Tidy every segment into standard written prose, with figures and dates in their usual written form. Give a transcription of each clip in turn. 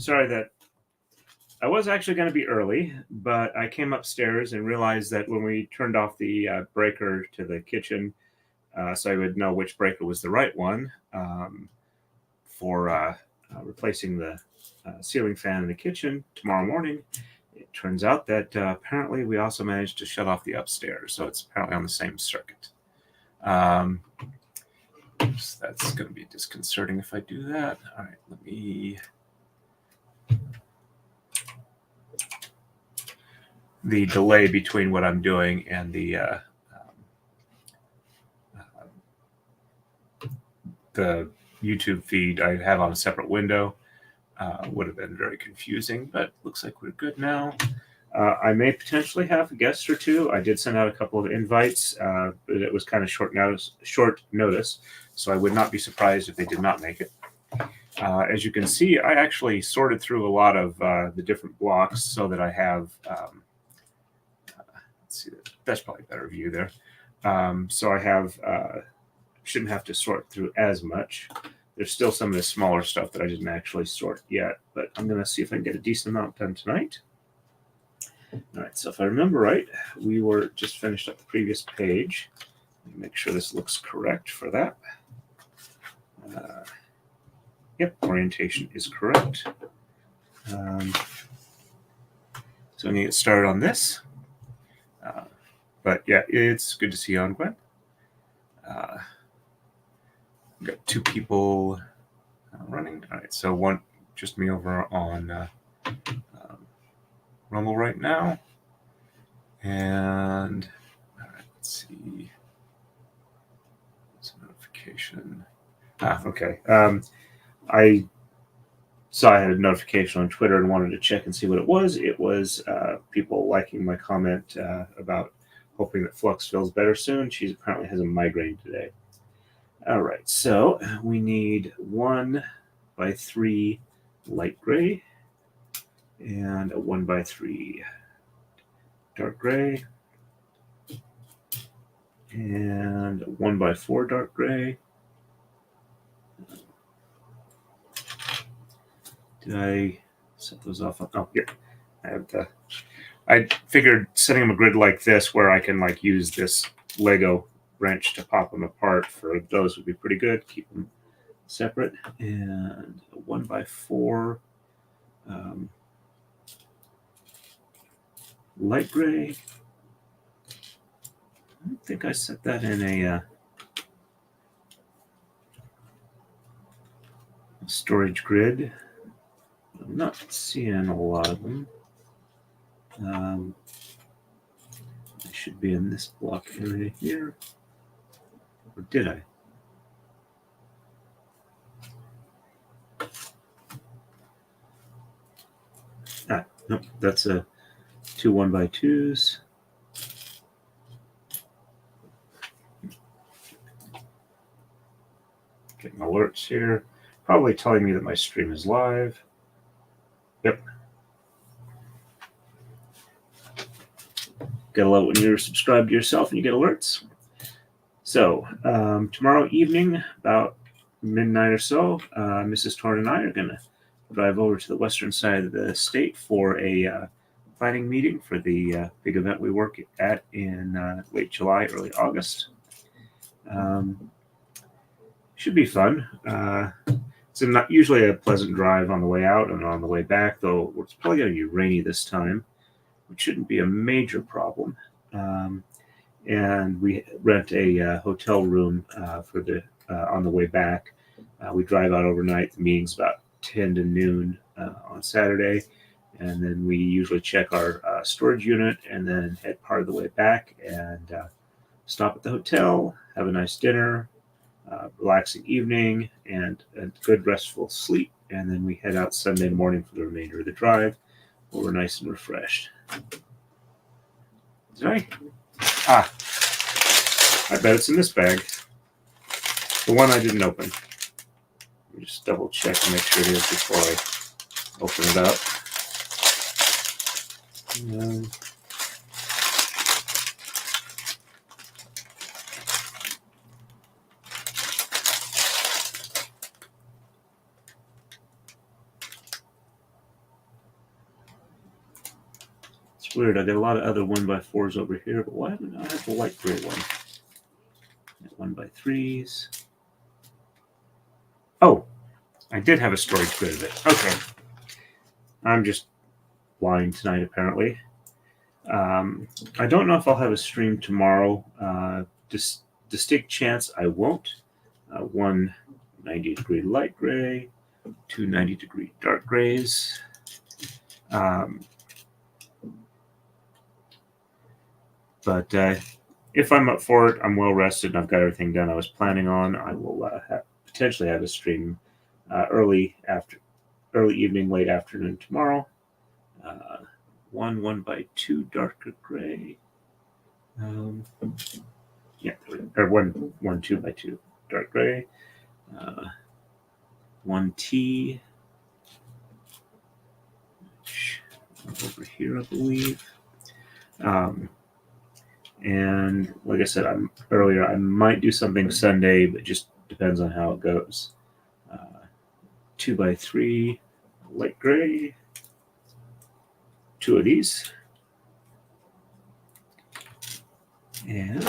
sorry that I was actually going to be early, but I came upstairs and realized that when we turned off the breaker to the kitchen, so I would know which breaker was the right one for replacing the ceiling fan in the kitchen tomorrow morning. It turns out that apparently we also managed to shut off the upstairs, so it's apparently on the same circuit. Oops, that's going to be disconcerting if I do that. All right, let me... The delay between what I'm doing and the YouTube feed I have on a separate window would have been very confusing, but looks like we're good now. I may potentially have a guest or two. I did send out a couple of invites, but it was kind of short notice, so I would not be surprised if they did not make it. As you can see, I actually sorted through a lot of the different blocks so that I have, let's see, that's probably a better view there. So I have, shouldn't have to sort through as much. There's still some of the smaller stuff that I didn't actually sort yet, but I'm going to see if I can get a decent amount done tonight. All right, so if I remember right, we were just finished up the previous page. Make sure this looks correct for that. Yep, orientation is correct. So I'm going to get started on this. But yeah, it's good to see you on, Gwen. We've got two people running. All right, so one, just me over on Rumble right now. And all right, let's see. It's a notification. Okay. I saw I had a notification on Twitter and wanted to check and see what it was. It was people liking my comment about hoping that Flux feels better soon. She apparently has a migraine today. All right, so we need 1x3 light gray and a 1x3 dark gray and a 1x4 dark gray. Did I set those off? Oh, here. I figured setting them a grid like this where I can like use this Lego wrench to pop them apart for those would be pretty good. Keep them separate. And a 1x4 light gray. I don't think I set that in a storage grid. I'm not seeing a lot of them. They should be in this block area here. Or did I? Nope, that's a 2 1x2s. Getting alerts here. Probably telling me that my stream is live. Yep. Gotta love it when you're subscribed to yourself and you get alerts. So, tomorrow evening, about midnight or so, Mrs. Torn and I are going to drive over to the western side of the state for a planning meeting for the big event we work at in late July, early August. Should be fun. It's not usually a pleasant drive on the way out and on the way back, though it's probably going to be rainy this time, which shouldn't be a major problem. And we rent a hotel room for the on the way back. We drive out overnight. The meeting's about 10 to noon on Saturday, and then we usually check our storage unit and then head part of the way back and stop at the hotel, have a nice dinner, relaxing evening, and a good restful sleep. And then we head out Sunday morning for the remainder of the drive, where we're nice and refreshed. Sorry. I bet it's in this bag. The one I didn't open. Let me just double check and make sure it is before I open it up. weird. I got a lot of other 1x4s over here, but why do I have the light gray one? 1x3s. Oh, I did have a storage grid of it. Okay. I'm just lying tonight, apparently. I don't know if I'll have a stream tomorrow. Distinct chance I won't. One 90-degree light gray, two 90-degree dark grays. But if I'm up for it, I'm well rested and I've got everything done I was planning on. I will potentially have a stream early evening, late afternoon tomorrow. 1x2 darker gray. Yeah, or one 2x2 dark gray. 1T. Over here, I believe. And like I said earlier, I might do something Sunday, but just depends on how it goes. 2x3 light gray. Two of these. And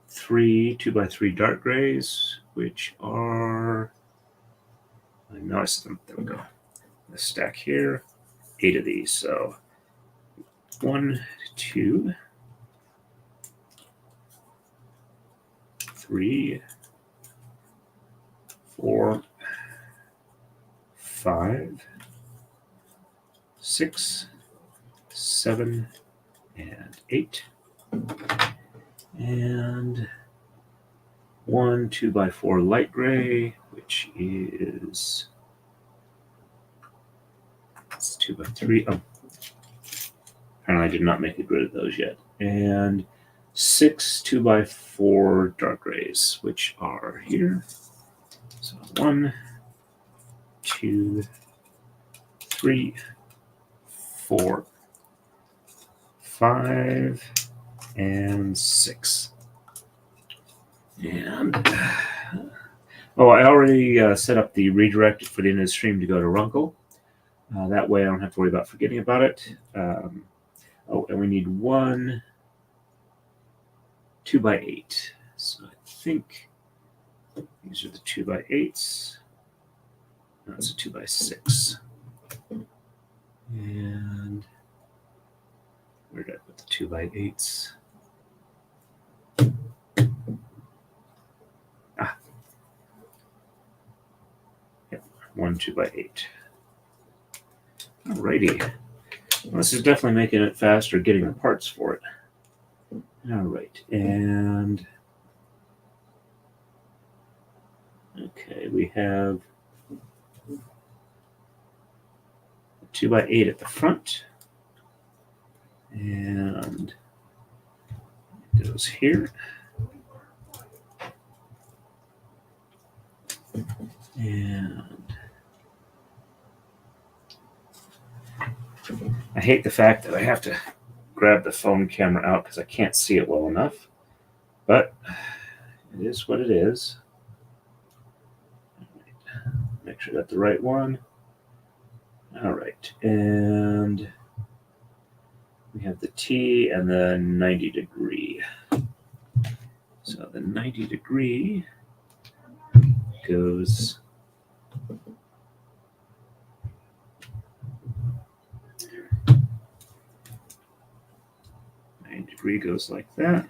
three 2x3 dark grays, which are, I noticed them. There we go. The stack here, 8 of these. So 1, 2, 3, 4, 5, 6, 7, and 8. And 1 2x4 light gray, which is 2x3. Oh, apparently I did not make a grid of those yet. And 6 2x4 dark grays, which are here. So 1, 2, 3, 4, 5, and 6. And I already set up the redirect for the end of the stream to go to Runkle. That way I don't have to worry about forgetting about it. And we need one 2x8. So I think these are the 2x8s. No, it's a 2x6. And where did I put the 2x8s? One 2x8. Alrighty. Well, this is definitely making it faster getting the parts for it. Alright, and okay, we have a 2x8 at the front, and it goes here. And I hate the fact that I have to grab the phone camera out because I can't see it well enough, but it is what it is. Make sure I got the right one. All right, and we have the T and the 90 degree. So the 90 degree goes goes like that,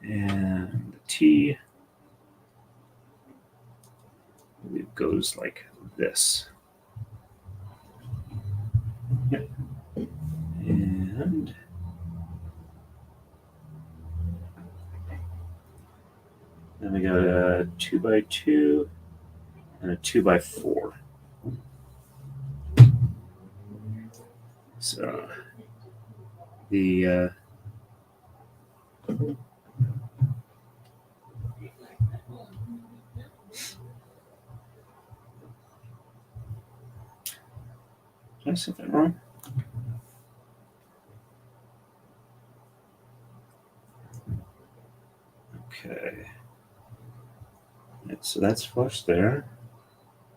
and the T goes like this. Yep. And then we got a 2x2 and a 2x4. So the did I set that wrong? Okay. So that's flush there.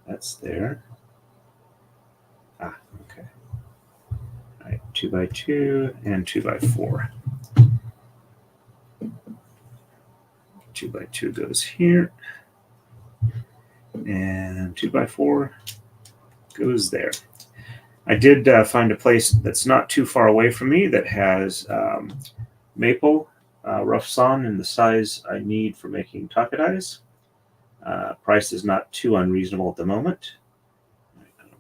That's there. 2x2, and 2x4. 2x2 goes here, and 2x4 goes there. I did find a place that's not too far away from me that has maple rough sawn in the size I need for making taka dies. Price is not too unreasonable at the moment.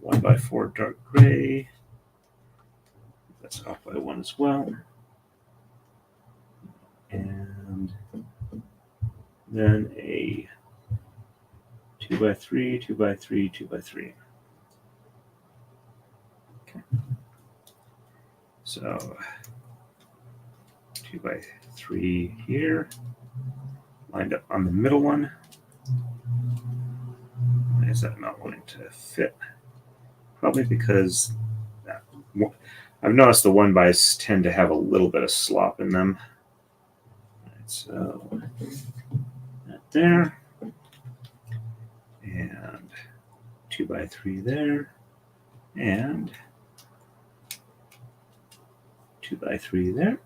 1x4 dark gray. That's off by 1 as well. And then a 2x3, 2x3, 2x3. Okay. So 2x3 here, lined up on the middle one. Why is that not wanting to fit? Probably because I've noticed the 1x's tend to have a little bit of slop in them. All right, so that there, and 2x3 there, and 2x3 there,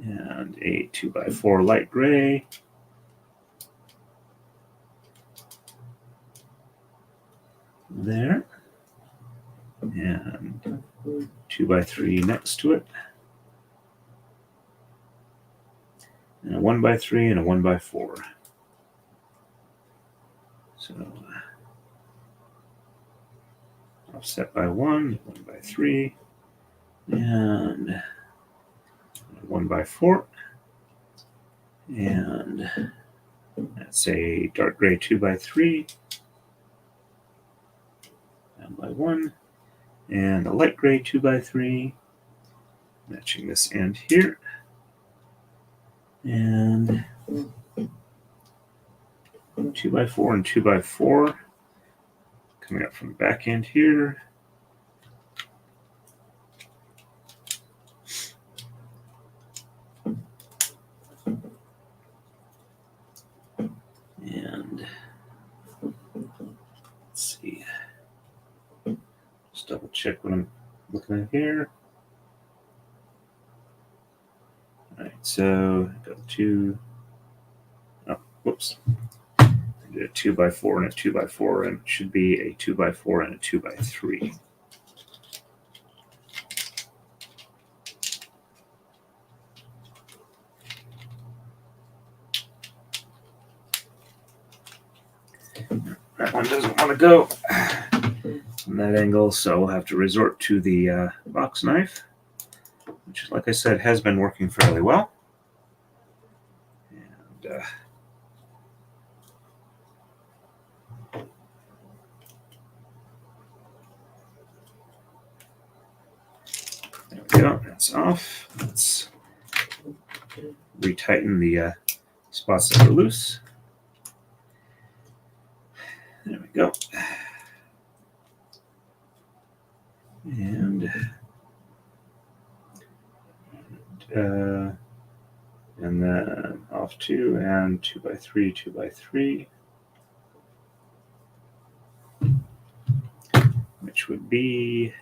and a 2x4 light gray, there, and 2x3 next to it, and a 1x3 and a 1x4. So offset by 1, 1x3, and a 1x4, and that's a dark gray 2x3, down by 1, and a light gray 2x3, matching this end here, and 2x4 and 2x4 coming up from the back end here. And let's see, just double check what I'm looking at here. All right, so I got 2. Oh, whoops. I did a 2x4 and a 2x4, and it should be a 2x4 and a 2x3. That one doesn't want to go from that angle, so we'll have to resort to the box knife, which, like I said, has been working fairly well. And there we go. That's off. Let's retighten the spots that are loose. There we go. And then off 2 and 2x3, 2x3, which would be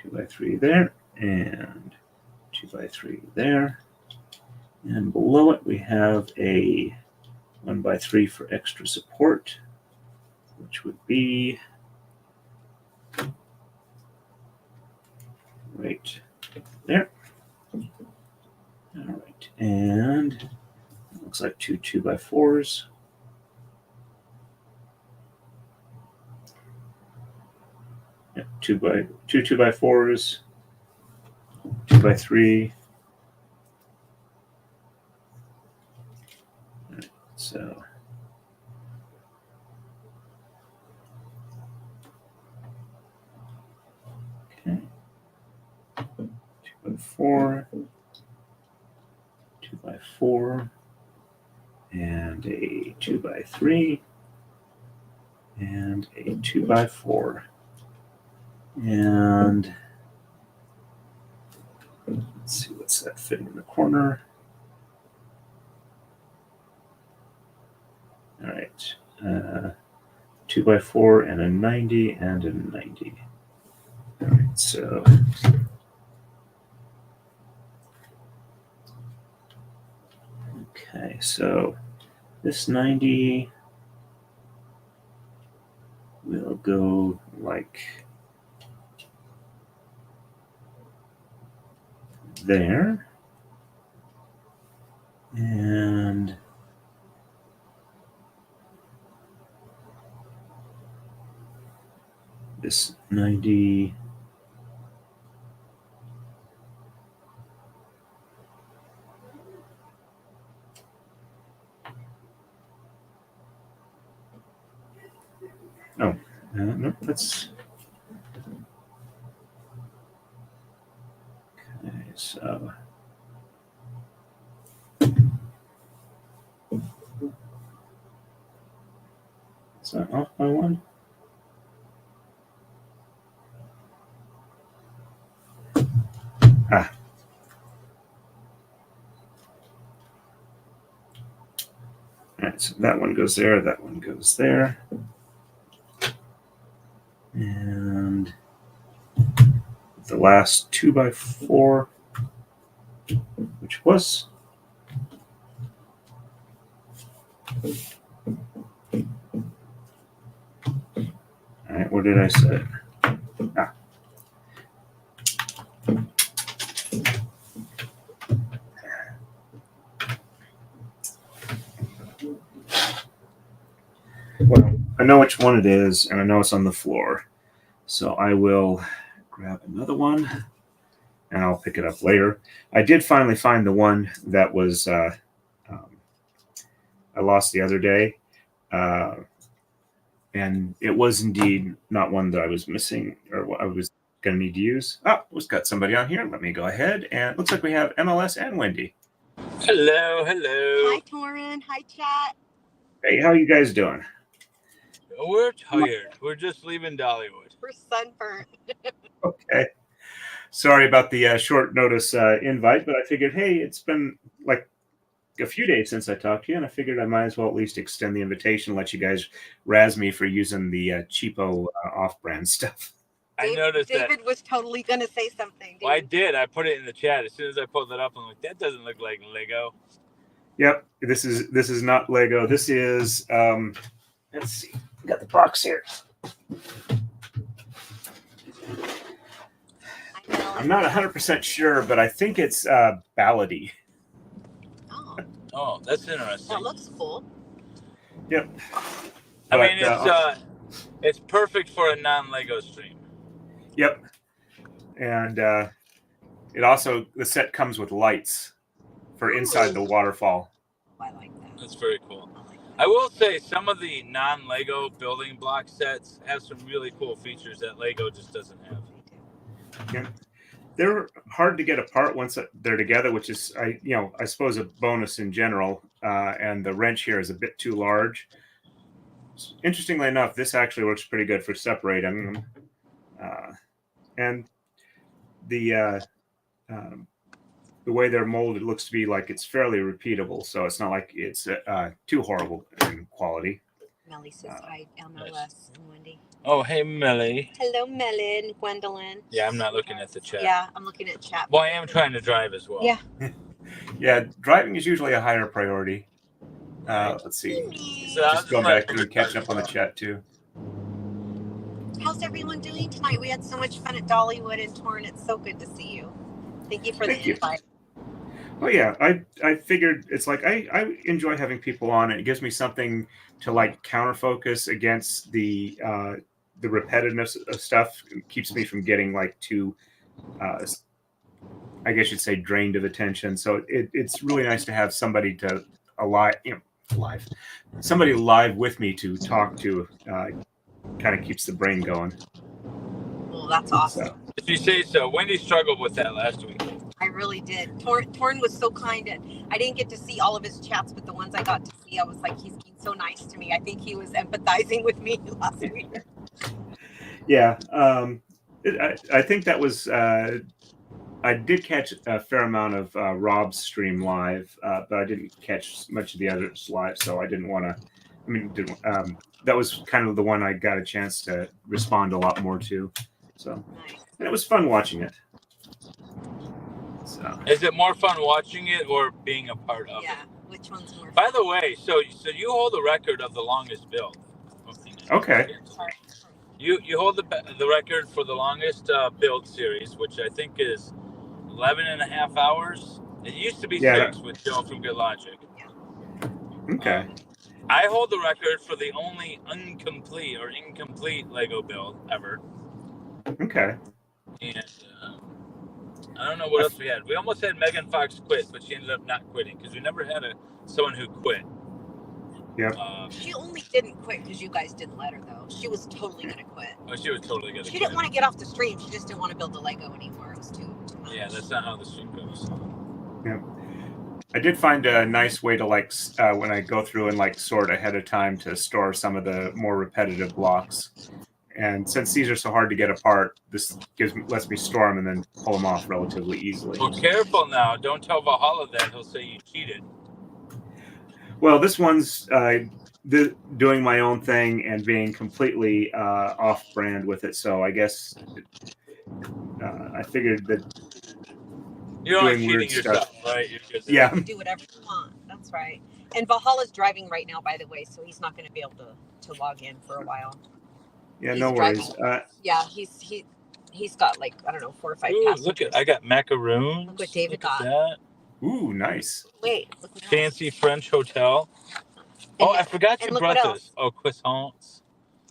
2x3 there and 2x3 there. And below it, we have a 1x3 for extra support, which would be right there. All right, and it looks like 2 2x4s. Yeah, 2 2x4s, 2x3. All right, so okay, 2x4, 2x4, and a 2x3, and a 2x4. And let's see, what's that fitting in the corner? All right, 2x4 and a 90 and a 90. All So okay, so this 90 will go like there, and this 90 no, that's okay. So is that off by one? Ah. All right, so that one goes there, that one goes there. And the last 2x4, which was all right, what did I say? Ah. Well, I know which one it is, and I know it's on the floor. So I will grab another one, and I'll pick it up later. I did finally find the one that was I lost the other day. And it was indeed not one that I was missing or what I was going to need to use. Oh, we've got somebody on here. Let me go ahead. And it looks like we have MLS and Wendy. Hello, hello. Hi, Torin. Hi, chat. Hey, how you guys doing? We're tired. We're just leaving Dollywood. We're sunburnt. Okay. Sorry about the short notice invite, but I figured, hey, it's been like a few days since I talked to you, and I figured I might as well at least extend the invitation, let you guys razz me for using the cheapo off-brand stuff. I noticed David was totally going to say something. Well, I did. I put it in the chat. As soon as I pulled it up, I'm like, that doesn't look like Lego. Yep, this is not Lego. This is let's see. We got the box here. I'm not 100% sure, but I think it's Ballady. Oh, that's interesting. That looks cool. Yep. I mean, it's perfect for a non-Lego stream. Yep. And it also, the set comes with lights for inside the waterfall. I like that. That's very cool. I will say some of the non-Lego building block sets have some really cool features that Lego just doesn't have. Yeah. They're hard to get apart once they're together, which is, I suppose, a bonus in general. And the wrench here is a bit too large. Interestingly enough, this actually works pretty good for separating them. And the way they're molded looks to be like it's fairly repeatable, so it's not like it's too horrible in quality. Melly says hi, MLS and Wendy. Oh, hey, Melly. Hello, Melly and Gwendolyn. Yeah, I'm not looking at the chat. Yeah, I'm looking at chat. Well, I am trying to drive as well. Yeah. Yeah, driving is usually a higher priority. Let's see. So just going back through and catching up on the chat, too. How's everyone doing tonight? We had so much fun at Dollywood and Torn. It's so good to see you. Thank you for the invite. Oh yeah, I figured it's like I enjoy having people on. It gives me something to like counter focus against the repetitiveness of stuff. It keeps me from getting like too, I guess you'd say, drained of attention. So it's really nice to have somebody to somebody live with me to talk to. Kind of keeps the brain going. Well, that's awesome. So. If you say so. Wendy struggled with that last week. I really did. Torn was so kind, and I didn't get to see all of his chats, but the ones I got to see, I was like, he's being so nice to me. I think he was empathizing with me last week. Yeah, I think that was. I did catch a fair amount of Rob's stream live, but I didn't catch much of the others live, so I didn't want to. I mean, that was kind of the one I got a chance to respond a lot more to. So, Nice. and it was fun watching it. So, Is it more fun watching it or being a part of Yeah. it? Which one's more? By the way, so you hold the record of the longest build. okay. Sorry. You hold the record for the longest build series, which I think is 11 and a half hours. It used to be Yeah. 6 with Joe from Good Logic. Okay. I hold the record for the only incomplete Lego build ever. Okay. And I don't know what else we had. We almost had Megan Fox quit, but she ended up not quitting because we never had someone who quit. Yep. She only didn't quit because you guys didn't let her, though. She was totally gonna quit. Oh, she was totally gonna She quit. didn't want to get off the stream. She just didn't want to build the Lego anymore. It was too much. Yeah, that's not how the stream goes. Yeah. I did find a nice way to when I go through and sort ahead of time to store some of the more repetitive blocks. And since these are so hard to get apart, this lets me store them and then pull them off relatively easily. Well, careful now. Don't tell Valhalla that. He'll say you cheated. Well, this one's doing my own thing and being completely off-brand with it. So I guess I figured that You're only doing cheating weird yourself, stuff. right? You're just, Yeah. You can do whatever you want. That's right. And Valhalla's driving right now, by the way, so he's not going to be able to log in for a while. Yeah, He's no worries. Yeah, he's got 4 or 5 Ooh, passengers. look at I got macaroons. Look what David Look at got. that. Ooh, nice. Wait, look what Fancy French hotel. And I forgot and your look what brothers. Oh, croissants.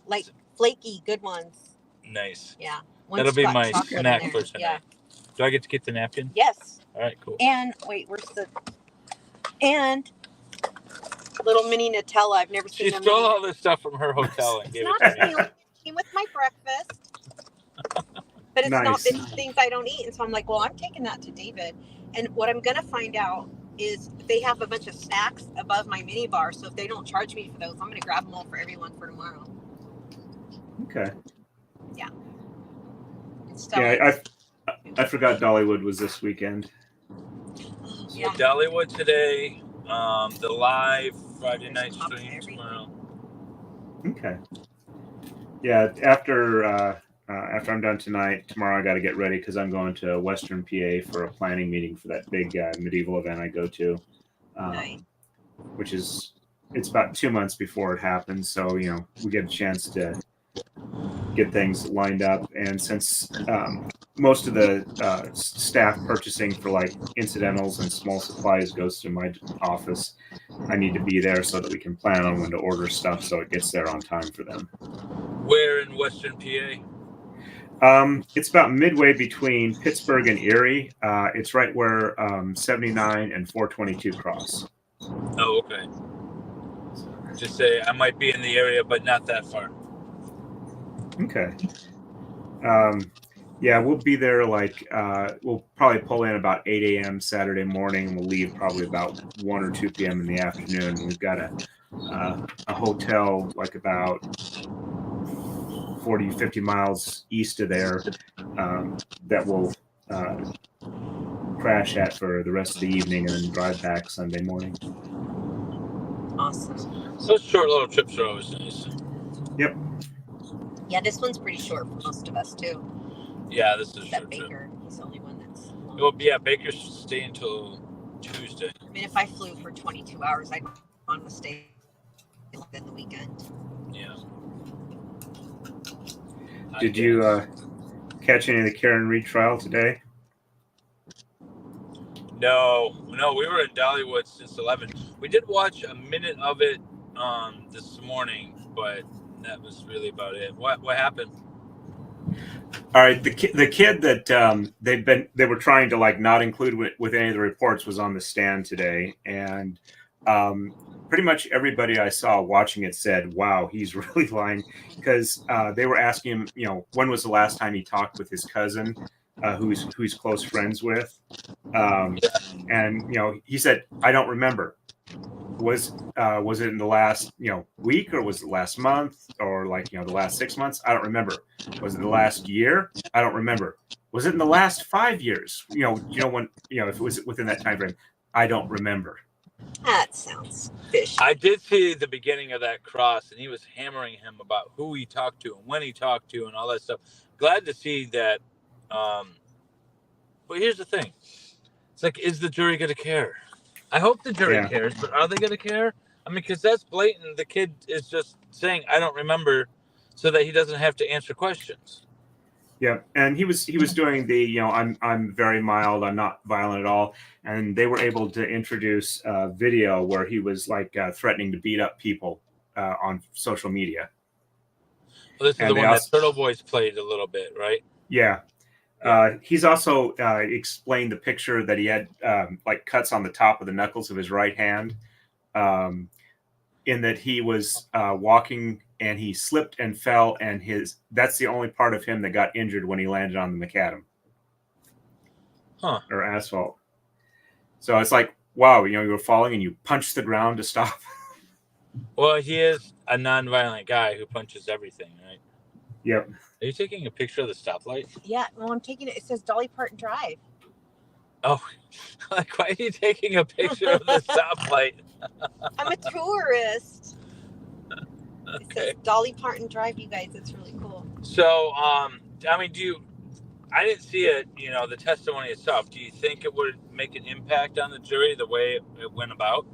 like flaky, good ones. Nice. Yeah. That'll be got my chocolate in snack there. for tonight. Yeah. Do I get to get the napkin? Yes. All right, cool. And wait, where's the little mini Nutella? I've never seen She them. stole all this stuff from her hotel and It's gave not it to me. stealing. It came with my breakfast. But it's not Nice. it's things I don't eat. And so I'm like, well, I'm taking that to David. And what I'm gonna find out is they have a bunch of snacks above my mini bar. So if they don't charge me for those, I'm gonna grab them all for everyone for tomorrow. Okay. It's Yeah, I forgot Dollywood was this weekend. So Dollywood today. The live Friday night Top of stream everything. tomorrow. Okay. Yeah, after I'm done tonight, tomorrow I got to get ready because I'm going to Western PA for a planning meeting for that big medieval event I go to, Nice. which is it's about 2 months before it happens. So we get a chance to get things lined up, and since most of the staff purchasing for incidentals and small supplies goes to my office, I need to be there so that we can plan on when to order stuff so it gets there on time for them. Where in Western PA? It's about midway between Pittsburgh and Erie. It's right where 79 and 422 cross. Oh, okay. Just say I might be in the area, but not that far. Okay. Yeah, we'll be there we'll probably pull in about 8 a.m. Saturday morning, and we'll leave probably about 1 or 2 p.m. in the afternoon. And we've got a hotel about 40, 50 miles east of there that we'll crash at for the rest of the evening and then drive back Sunday morning. Awesome. So short little trips are always nice. Yep. Yeah, this one's pretty short for most of us too. Yeah, this is a That short trip. Baker, he's the only one that's long. Well, yeah, Baker should stay until Tuesday. I mean, if I flew for 22 hours, I'd want to stay within the weekend. Yeah. Did you catch any of the Karen Reed trial today? No, we were in Dollywood since 11. We did watch a minute of it this morning, but that was really about it. What happened? All right, the kid that they were trying to not include with any of the reports was on the stand today, and pretty much everybody I saw watching it said, "Wow, he's really lying," because they were asking him, when was the last time he talked with his cousin, who he's close friends with, and he said, "I don't remember." Was it in the last week, or was it last month, or the last 6 months? I don't remember. Was it the last year? I don't remember. Was it in the last 5 years? When if it was within that time frame, I don't remember. That sounds fishy. I did see the beginning of that cross, and he was hammering him about who he talked to and when he talked to and all that stuff. glad to see that. But here's the thing: it's like, is the jury going to care? I hope the jury cares, but are they going to care? I mean, because that's blatant. The kid is just saying, "I don't remember," so that he doesn't have to answer questions. Yeah, and he was doing the I'm very mild, I'm not violent at all, and they were able to introduce a video where he was like threatening to beat up people on social media. Well, this is the one that Turtle Boys played a little bit, right? Yeah. He's also explained the picture that he had like cuts on the top of the knuckles of his right hand, in that he was walking and he slipped and fell, and that's the only part of him that got injured when he landed on the macadam or asphalt. So it's like, wow, you were falling and you punched the ground to stop. Well, he is a non-violent guy who punches everything, right? Yep. Are you taking a picture of the stoplight? Yeah, well, I'm taking it. It says Dolly Parton Drive. Oh, like, why are you taking a picture of the stoplight? I'm a tourist. Okay. It says Dolly Parton Drive, you guys. It's really cool. So, I mean, I didn't see it, the testimony itself. Do you think it would make an impact on the jury the way it went about?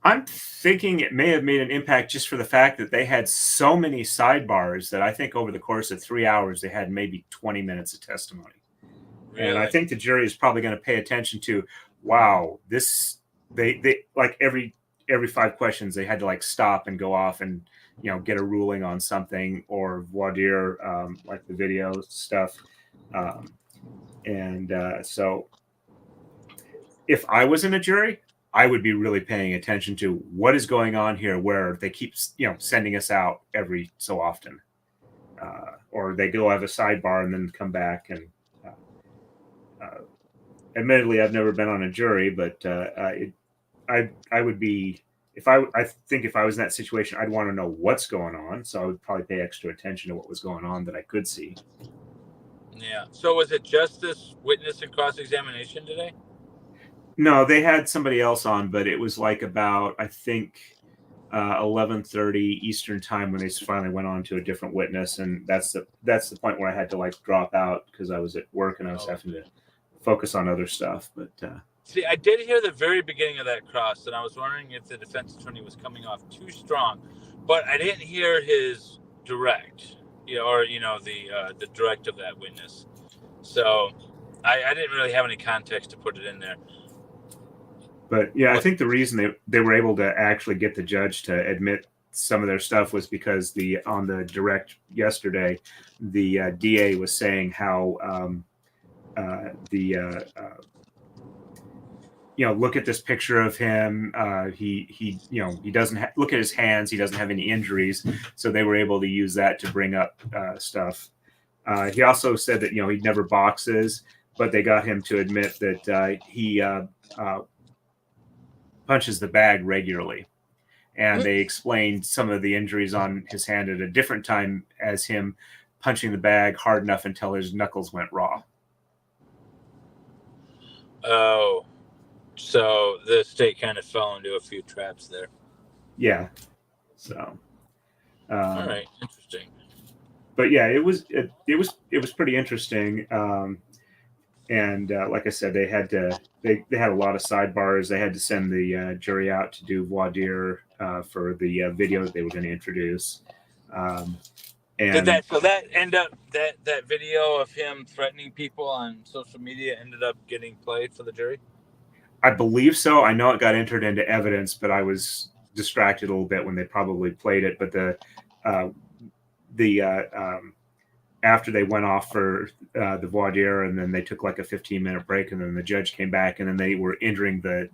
I'm thinking it may have made an impact just for the fact that they had so many sidebars that I think over the course of 3 hours, they had maybe 20 minutes of testimony. Really? And I think the jury is probably going to pay attention to, wow, they like every 5 questions, they had to like stop and go off and, get a ruling on something, or voir dire, like the video stuff. So if I was in a jury, I would be really paying attention to what is going on here, where they keep, sending us out every so often, or they go have a sidebar and then come back. And admittedly, I've never been on a jury, but I would be, I think if I was in that situation, I'd want to know what's going on. So I would probably pay extra attention to what was going on that I could see. Yeah. So was it just this witness and cross-examination today? No, they had somebody else on, but it was like about, I think, 11:30 Eastern time when they finally went on to a different witness, and that's the point where I had to like drop out because I was at work and I was having to focus on other stuff. But see, I did hear the very beginning of that cross, and I was wondering if the defense attorney was coming off too strong, but I didn't hear his direct, or the direct of that witness. So I didn't really have any context to put it in there. But yeah, I think the reason they were able to actually get the judge to admit some of their stuff was because on the direct yesterday, the DA was saying how look at this picture of him. He doesn't look at his hands. He doesn't have any injuries. So they were able to use that to bring up stuff. He also said that, he never boxes, but they got him to admit that he punches the bag regularly. And they explained some of the injuries on his hand at a different time as him punching the bag hard enough until his knuckles went raw. Oh, so the state kind of fell into a few traps there. Yeah. So. All right. Interesting. But yeah, it was pretty interesting. And like I said, they had a lot of sidebars. They had to send the jury out to do voir dire for the video that they were going to introduce. And did that end up that video of him threatening people on social media ended up getting played for the jury? I believe so. I know it got entered into evidence, but I was distracted a little bit when they probably played it. But after they went off for the voir dire, and then they took like a 15-minute break, and then the judge came back, and then they were entering the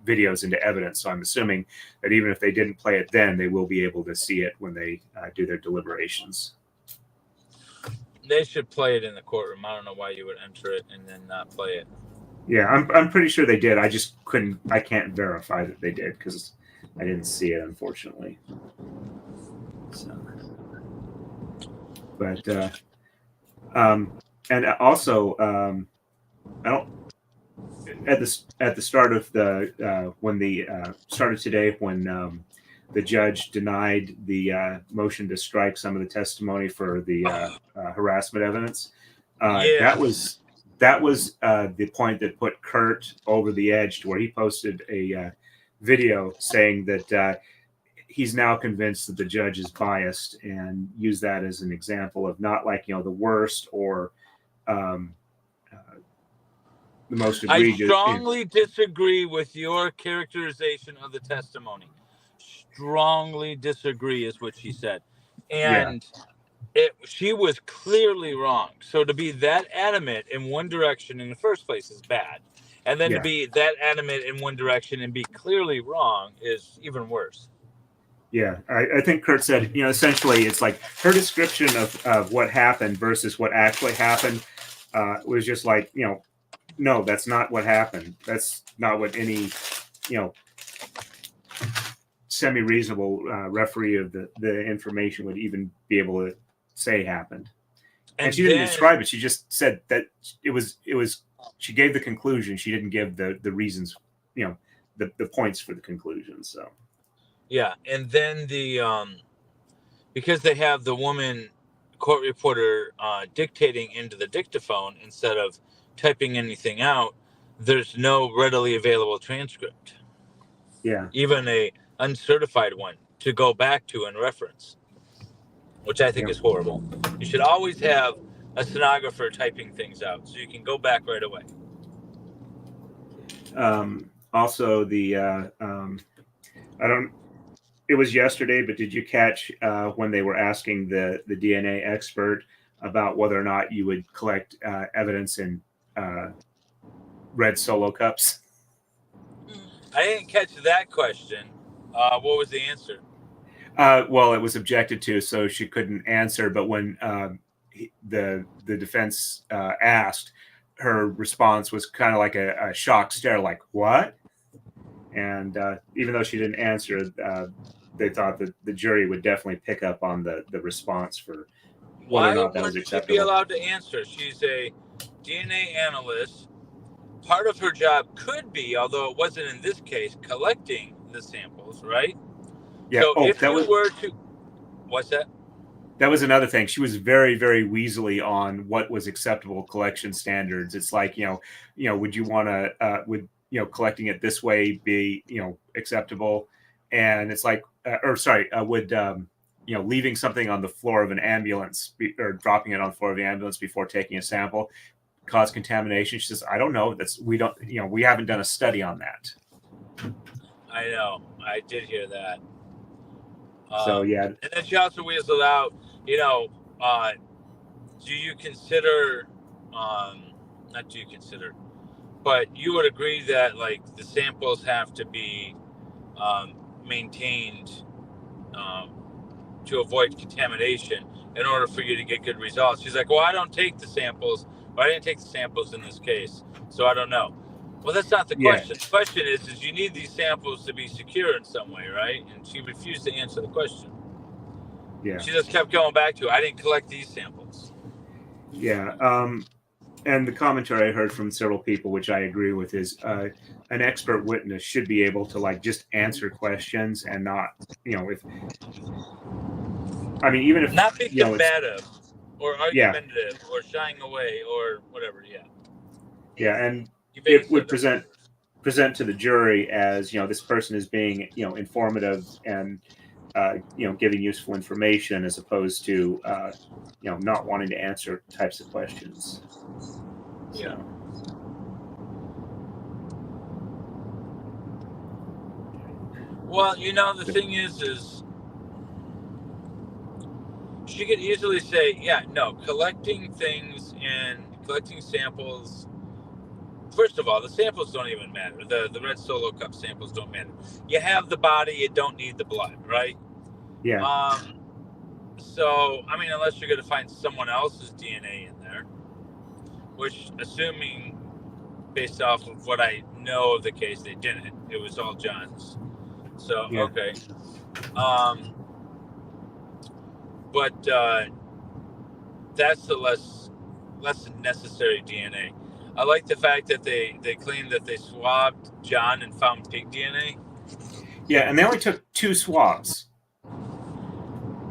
videos into evidence. So I'm assuming that even if they didn't play it then, they will be able to see it when they do their deliberations. They should play it in the courtroom. I don't know why you would enter it and then not play it. Yeah, I'm pretty sure they did. I just I can't verify that they did because I didn't see it, unfortunately. So. But and also I don't at the start of the when the started today when the judge denied the motion to strike some of the testimony for the harassment evidence. That was the point that put Kurt over the edge to where he posted a video saying that he's now convinced that the judge is biased, and used that as an example of not like, the worst or the most egregious. I strongly disagree with your characterization of the testimony. Strongly disagree is what she said. And she was clearly wrong. So to be that adamant in one direction in the first place is bad. And then to be that adamant in one direction and be clearly wrong is even worse. Yeah, I think Kurt said, essentially it's like her description of what happened versus what actually happened was just like, no, that's not what happened. That's not what any, semi-reasonable referee of the information would even be able to say happened. And she didn't describe it. She just said that it was, she gave the conclusion. She didn't give the reasons, the points for the conclusion. So. Yeah. And then because they have the woman court reporter dictating into the dictaphone instead of typing anything out, there's no readily available transcript. Yeah. Even a uncertified one to go back to and reference, which I think is horrible. You should always have a stenographer typing things out so you can go back right away. Also, it was yesterday, but did you catch when they were asking the DNA expert about whether or not you would collect evidence in red Solo cups? I didn't catch that question. What was the answer? Well, it was objected to, so she couldn't answer. But when the defense asked, her response was kind of like a shocked stare, like, what? And even though she didn't answer, they thought that the jury would definitely pick up on the response for whether or not that was acceptable. Why wouldn't she be allowed to answer? She's a DNA analyst. Part of her job could be, although it wasn't in this case, collecting the samples, right? Yeah. So if you were to... What's that? That was another thing. She was very, very weaselly on what was acceptable collection standards. It's like, would you want to, collecting it this way be, acceptable? And it's like, would, leaving something on the floor of an ambulance or dropping it on the floor of the ambulance before taking a sample cause contamination? She says, I don't know. We haven't done a study on that. I know. I did hear that. So, yeah. And then she also weaseled out, do you consider, not do you consider, but you would agree that, like, the samples have to be maintained to avoid contamination in order for you to get good results. She's like, well, I don't take the samples. Well, I didn't take the samples in this case, so I don't know. Well, that's not the question. The question is you need these samples to be secure in some way, right? And she refused to answer the question. Yeah. She just kept going back to, I didn't collect these samples. Yeah. And the commentary I heard from several people, which I agree with, is an expert witness should be able to just answer questions and not, even if not be combative or argumentative or shying away or whatever. Yeah. Yeah. And it would present to the jury as, this person is being, informative and, giving useful information as opposed to, not wanting to answer types of questions. Yeah. Well, the thing is she could easily say, collecting things and collecting samples. First of all, the samples don't even matter. The red Solo cup samples don't matter. You have the body, you don't need the blood, right? Yeah. So, unless you're going to find someone else's DNA in there, which, assuming based off of what I know of the case, they didn't. It was all John's. So, yeah. Okay. But that's the less necessary DNA. I like the fact that they claim that they swabbed John and found pig DNA. Yeah, and they only took 2 swabs,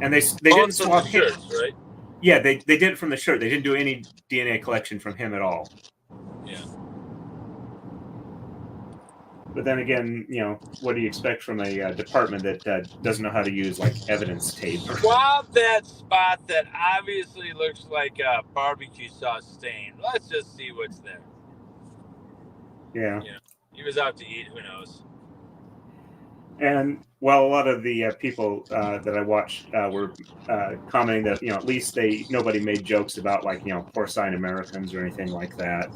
and they Both didn't from swab the him. shirts, right? Yeah, they did it from the shirt. They didn't do any DNA collection from him at all. Yeah. But then again, what do you expect from a department that doesn't know how to use like evidence tape? Swab that spot that obviously looks like a barbecue sauce stain. Let's just see what's there. Yeah. He was out to eat. Who knows? And well, a lot of the people that I watched were commenting that at least nobody made jokes about like porcine Americans or anything like that.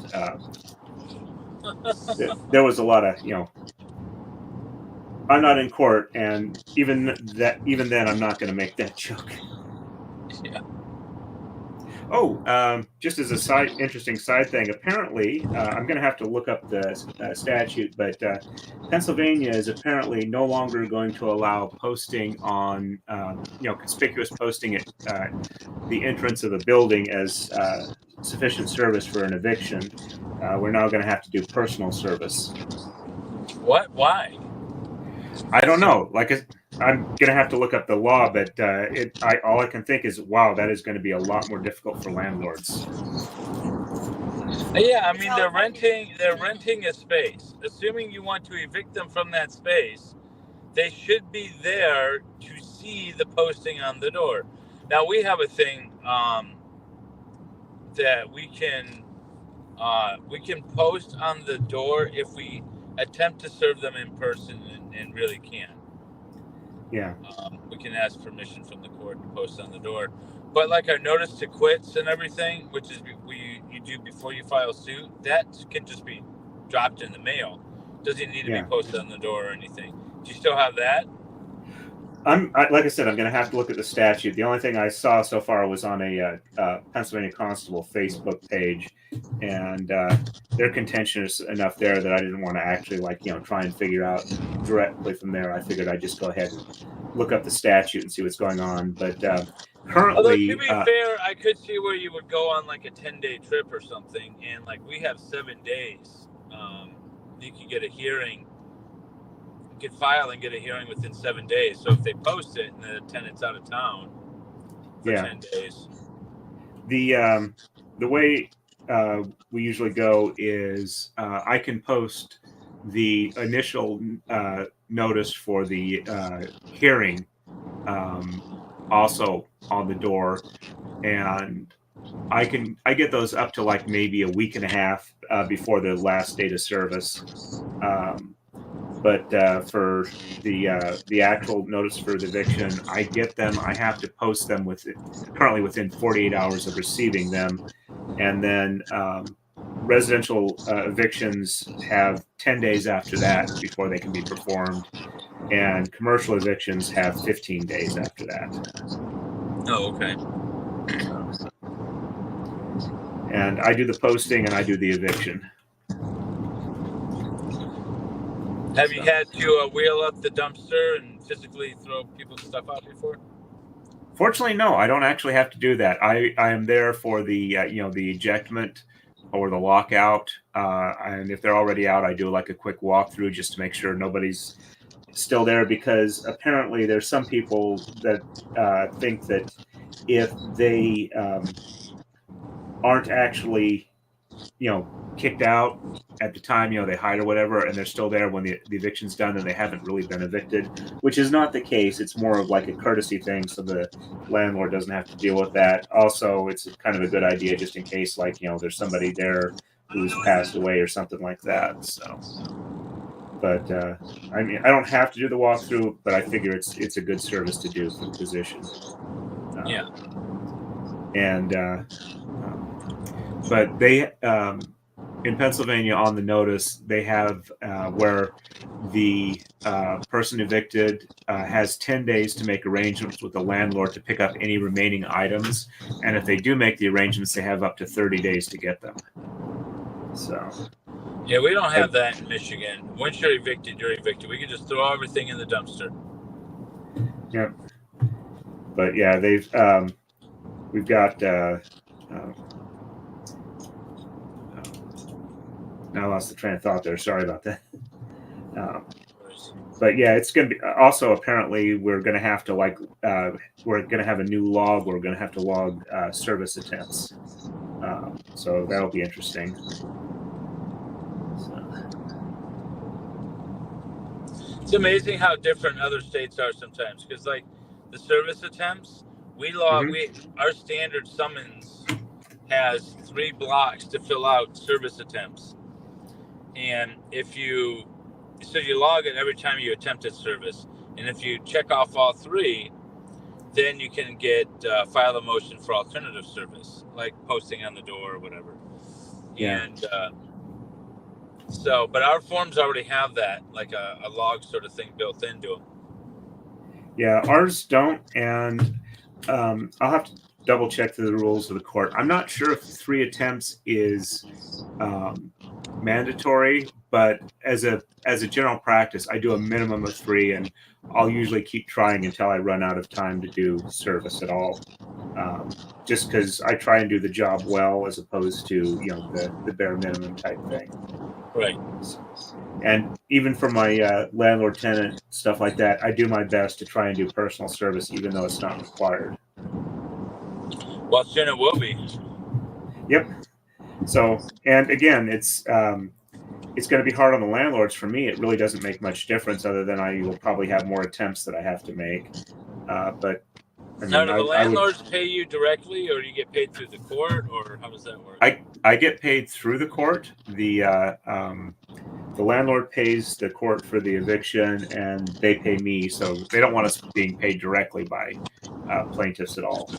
There was a lot of I'm not in court, and even then I'm not going to make that joke. Yeah. Oh, just as a interesting side thing, apparently, I'm going to have to look up the statute, but Pennsylvania is apparently no longer going to allow posting on, conspicuous posting at the entrance of a building as sufficient service for an eviction. We're now going to have to do personal service. What? Why? I don't know. I'm going to have to look up the law, but all I can think is, wow, that is going to be a lot more difficult for landlords. Yeah, I mean, they're renting a space. Assuming you want to evict them from that space, they should be there to see the posting on the door. Now, we have a thing that we can post on the door if we attempt to serve them in person and really can't. Yeah. We can ask permission from the court to post on the door. But like our notice to quits and everything, which is you do before you file suit, that can just be dropped in the mail. Doesn't need to be posted on the door or anything. Do you still have that? Like I said, I'm going to have to look at the statute. The only thing I saw so far was on a Pennsylvania Constable Facebook page, and their contention is enough there that I didn't want to actually try and figure out directly from there. I figured I'd just go ahead and look up the statute and see what's going on. But currently, although to be fair, I could see where you would go on like a 10-day trip or something, and like we have 7 days. You could get a hearing. Could file and get a hearing within 7 days. So if they post it and the tenant's out of town for 10 days. The way we usually go is I can post the initial notice for the hearing also on the door, and I get those up to like maybe a week and a half before the last date of service. But for the actual notice for the eviction, I get them. I have to post them currently within 48 hours of receiving them, and then residential evictions have 10 days after that before they can be performed, and commercial evictions have 15 days after that. Oh, okay. And I do the posting and I do the eviction. Have you had to wheel up the dumpster and physically throw people's stuff out before? Fortunately, no. I don't actually have to do that. I am there for the the ejectment or the lockout, and if they're already out, I do like a quick walkthrough just to make sure nobody's still there, because apparently there's some people that think that if they aren't actually kicked out at the time they hide or whatever, and they're still there when the eviction's done, and they haven't really been evicted, which is not the case. It's more of like a courtesy thing, so the landlord doesn't have to deal with that. Also, it's kind of a good idea just in case there's somebody there who's passed away or something like that. So, but I mean, I don't have to do the walkthrough, but I figure it's a good service to do for the position. Yeah. And but they in Pennsylvania on the notice, they have where the person evicted has 10 days to make arrangements with the landlord to pick up any remaining items. And if they do make the arrangements, they have up to 30 days to get them. So. Yeah, we don't have that in Michigan. Once you're evicted, you're evicted. We can just throw everything in the dumpster. Yeah. But yeah, we've got, now I lost the train of thought there. Sorry about that. But yeah, it's going to be also apparently we're going to have to we're going to have a new log. We're going to have to log service attempts. So that'll be interesting. It's amazing how different other states are sometimes. Because like the service attempts, we log. Our standard summons has 3 blocks to fill out service attempts, and if you log it every time you attempt a service, and if you check off all 3, then you can get file a motion for alternative service, like posting on the door or whatever. Yeah. And but our forms already have that, like a log sort of thing built into them. Yeah, ours don't, and I'll have to double check the rules of the court. I'm not sure if 3 attempts is mandatory, but as a general practice, I do a minimum of 3, and I'll usually keep trying until I run out of time to do service at all. Just because I try and do the job well, as opposed to the bare minimum type thing. Right. And even for my landlord tenant stuff like that, I do my best to try and do personal service, even though it's not required. Well, soon it will be. Yep. So, and again, it's going to be hard on the landlords. For me, it really doesn't make much difference, other than I will probably have more attempts that I have to make. But I mean, now, do the landlords pay you directly, or do you get paid through the court, or how does that work? I get paid through the court. The landlord pays the court for the eviction, and they pay me. So they don't want us being paid directly by plaintiffs at all,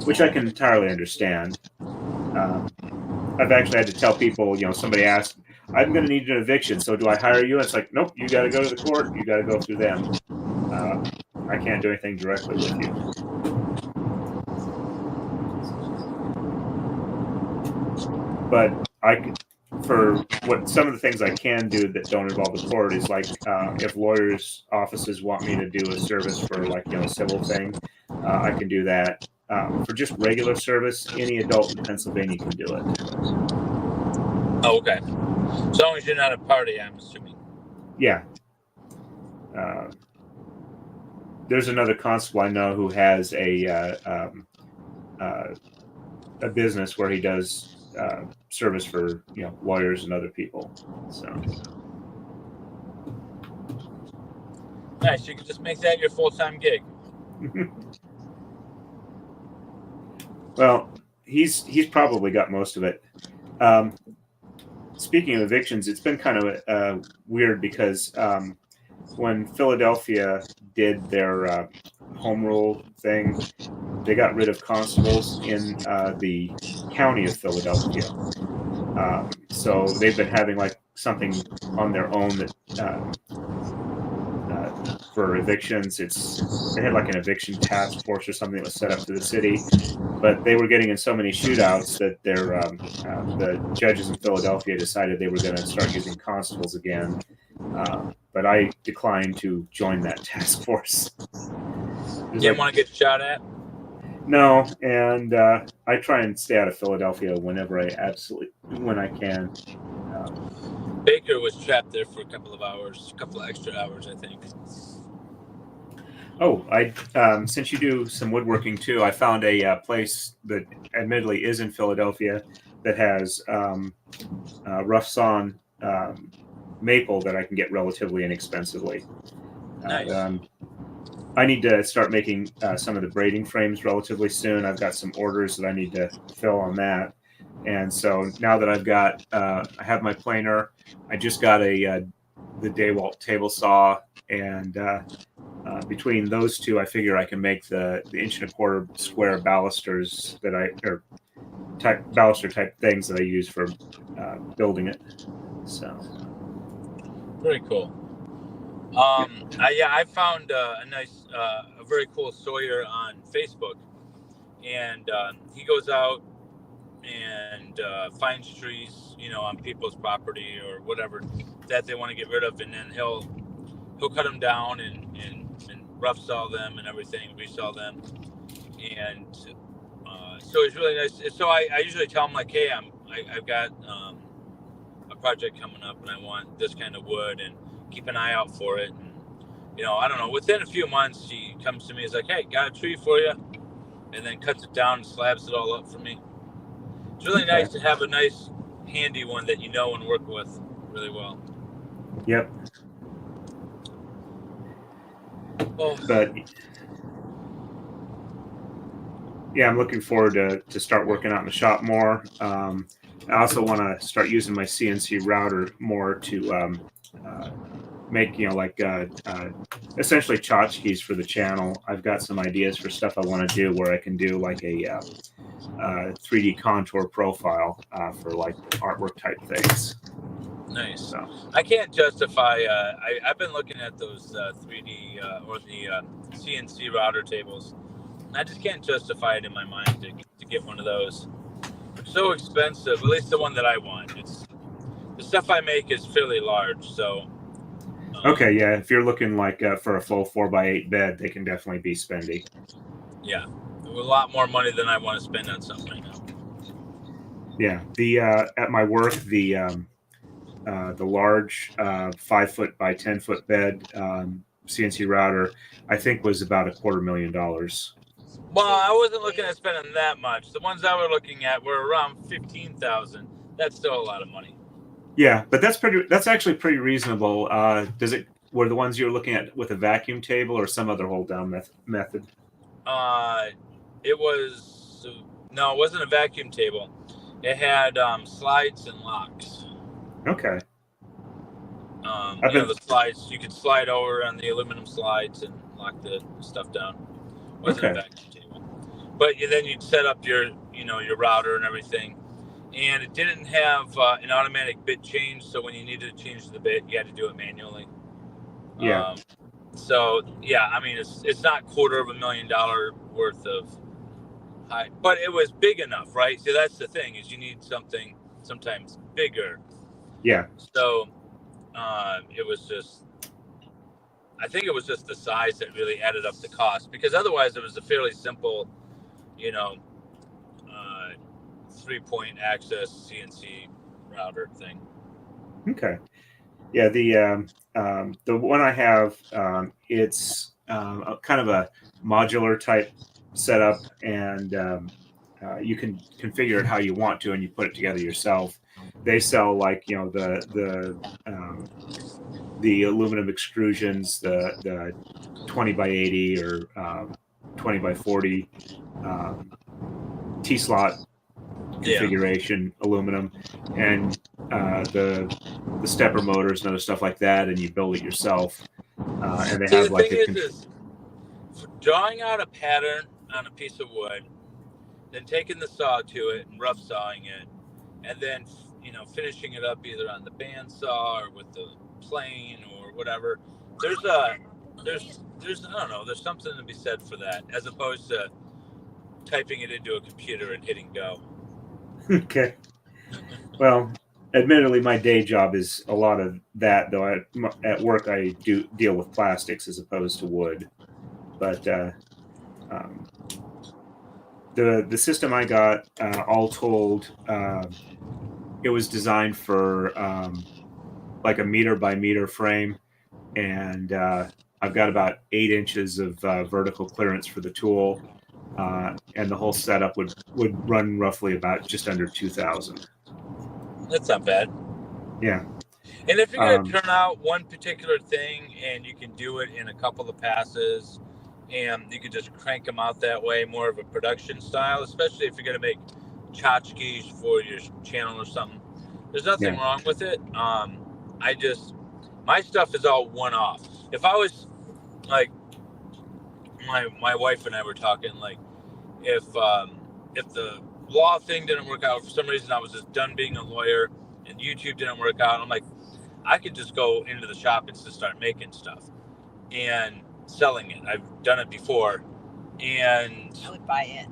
which I can entirely understand. I've actually had to tell people, somebody asked, I'm going to need an eviction, so do I hire you? And it's like, nope, you got to go to the court. You got to go through them. I can't do anything directly with you. But for what some of the things I can do that don't involve the court is like if lawyers' offices want me to do a service for a civil thing, I can do that. For just regular service, any adult in Pennsylvania can do it. Oh, okay. As long as you're not a party, I'm assuming. Yeah. There's another constable I know who has a business where he does service for lawyers and other people. So nice. You can just make that your full-time gig. Well, he's probably got most of it. Speaking of evictions, it's been kind of weird because when Philadelphia did their home rule thing, they got rid of constables in the county of Philadelphia. So they've been having something on their own that for evictions. They had an eviction task force or something that was set up to the city, but they were getting in so many shootouts that the judges in Philadelphia decided they were going to start using constables again. But I declined to join that task force. Didn't want to get shot at? No, and I try and stay out of Philadelphia when I can. Baker was trapped there for a couple of extra hours, I think. Oh, since you do some woodworking too, I found a place that admittedly is in Philadelphia that has rough sawn maple that I can get relatively inexpensively. Nice. I need to start making some of the braiding frames relatively soon. I've got some orders that I need to fill on that. And so now that I have my planer, I just got the DeWalt table saw, and between those two, I figure I can make the 1.25-inch square balusters baluster type things that I use for building it. So very cool. I found a very cool sawyer on Facebook, and he goes out and finds trees, on people's property or whatever that they want to get rid of, and then he'll cut them down and rough saw them and everything, resaw them, and so it's really nice. So I usually tell him hey, I've got a project coming up and I want this kind of wood, and keep an eye out for it. And I don't know, within a few months, he comes to me, he's like, hey, got a tree for you, and then cuts it down and slabs it all up for me. It's really nice to have a nice, handy one that you know and work with really well. Yep. Oh. But yeah, I'm looking forward to start working out in the shop more. I also want to start using my CNC router more to make, essentially tchotchkes for the channel. I've got some ideas for stuff I want to do where I can do like a 3D contour profile for like artwork type things. Nice. So I can't justify. I've been looking at those 3D or the CNC router tables. I just can't justify it in my mind to get one of those. It's so expensive. At least the one that I want. The stuff I make is fairly large, so. Okay, yeah. If you're looking like for a full 4x8 bed, they can definitely be spendy. Yeah, a lot more money than I want to spend on something right now. Yeah, the at my work, the large 5 foot by 10 foot bed CNC router, I think was about $250,000. Well, I wasn't looking at spending that much. The ones I were looking at were around $15,000. That's still a lot of money. Yeah, but that's actually pretty reasonable. Were the ones you were looking at with a vacuum table or some other hold down method? It wasn't a vacuum table. It had slides and locks. Okay. The slides, you could slide over on the aluminum slides and lock the stuff down. It wasn't a vacuum table. But then you'd set up your router and everything. And it didn't have an automatic bit change, so when you needed to change the bit, you had to do it manually. Yeah. It's not $250,000 worth of high, but it was big enough, right? So that's the thing, is you need something sometimes bigger. Yeah. So I think it was just the size that really added up the cost, because otherwise it was a fairly simple, 3-point access CNC router thing. Okay. Yeah, the one I have, it's kind of a modular type setup, and you can configure it how you want to, and you put it together yourself. They sell like the aluminum extrusions, the 20x80 or 20x40 T-slot configuration aluminum, and the stepper motors and other stuff like that, and you build it yourself. And they have like is drawing out a pattern on a piece of wood, then taking the saw to it and rough sawing it, and then finishing it up either on the bandsaw or with the plane or whatever. There's I don't know, there's something to be said for that, as opposed to typing it into a computer and hitting go. Okay. Well, admittedly, my day job is a lot of that, though. At work, I do deal with plastics as opposed to wood. But the system I got, all told, it was designed for like a meter by meter frame, and I've got about 8 inches of vertical clearance for the tool. And the whole setup would run roughly about just under $2,000. That's not bad. Yeah. And if you're going to turn out one particular thing and you can do it in a couple of passes, and you can just crank them out that way, more of a production style, especially if you're going to make tchotchkes for your channel or something, there's nothing wrong with it. My stuff is all one-off. If I was like, my wife and I were talking, like, if the law thing didn't work out for some reason, I was just done being a lawyer, and YouTube didn't work out, I'm like, I could just go into the shop and just start making stuff and selling it. I've done it before, and I would buy it.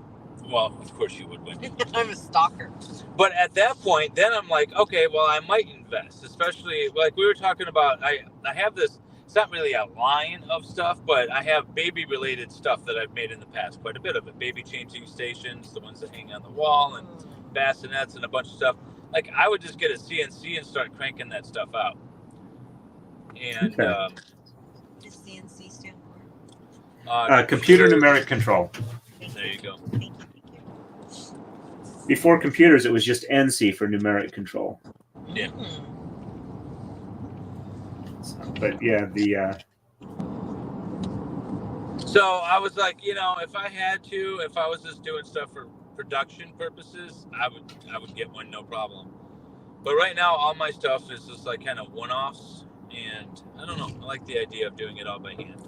Well, of course you would win. I'm a stalker. But at that point, then I'm like, okay, well, I might invest, especially like we were talking about. I have this. It's not really a line of stuff, but I have baby-related stuff that I've made in the past, quite a bit of it. Baby changing stations, the ones that hang on the wall, and bassinets, and a bunch of stuff. Like, I would just get a CNC and start cranking that stuff out. And does CNC stand for? Computer numeric control. There you go. Thank you. Before computers, it was just NC for numeric control. Yeah. So, but yeah, So I was like, if I was just doing stuff for production purposes, I would get one, no problem. But right now, all my stuff is just like kind of one-offs, and I don't know. I like the idea of doing it all by hand.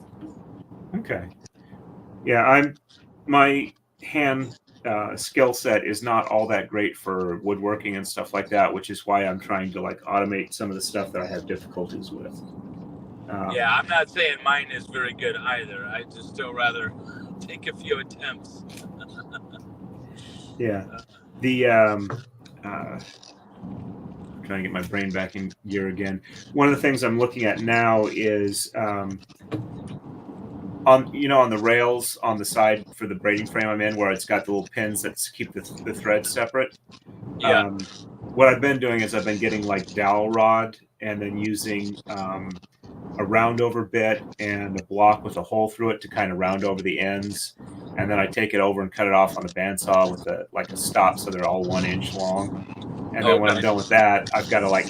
Okay. Yeah, my hand skill set is not all that great for woodworking and stuff like that, which is why I'm trying to like automate some of the stuff that I have difficulties with. Yeah, I'm not saying mine is very good either. I just still rather take a few attempts. Yeah. The trying to get my brain back in gear again. One of the things I'm looking at now is on the rails on the side for the braiding frame I'm in, where it's got the little pins that keep the threads separate. Yeah. What I've been doing is I've been getting like dowel rod and then using a round over bit and a block with a hole through it to kind of round over the ends, and then I take it over and cut it off on the bandsaw with a stop so they're all 1 inch long. And then when I'm done with that, I've got to like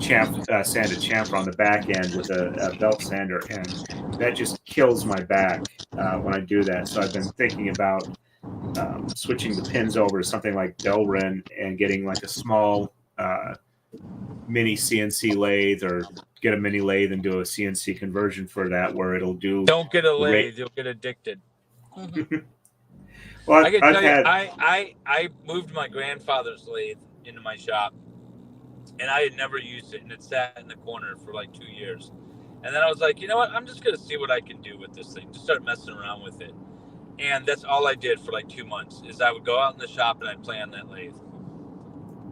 sand a chamfer on the back end with a belt sander, and that just kills my back when I do that. So I've been thinking about switching the pins over to something like Delrin and getting like a small mini CNC lathe, or get a mini lathe and do a CNC conversion for that, where it'll do. Don't get a lathe; you'll get addicted. Well, I can tell you, I moved my grandfather's lathe into my shop, and I had never used it, and it sat in the corner for like 2 years. And then I was like, you know what? I'm just gonna see what I can do with this thing. Just start messing around with it, and that's all I did for like 2 months. Is I would go out in the shop and I'd play on that lathe.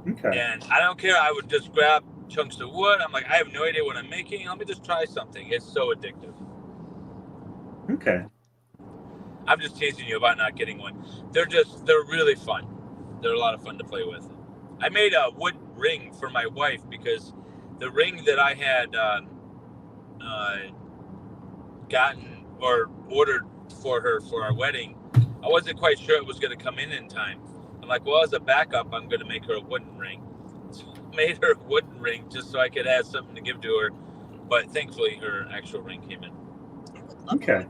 Okay. And I don't care. I would just grab chunks of wood. I'm like, I have no idea what I'm making. Let me just try something. It's so addictive. Okay. I'm just teasing you about not getting one. They're really fun. They're a lot of fun to play with. I made a wood ring for my wife because the ring that I had gotten or ordered for her for our wedding, I wasn't quite sure it was going to come in time. I'm like, well, as a backup, I'm going to make her a wooden ring. So I made her a wooden ring just so I could have something to give to her. But thankfully, her actual ring came in. Okay.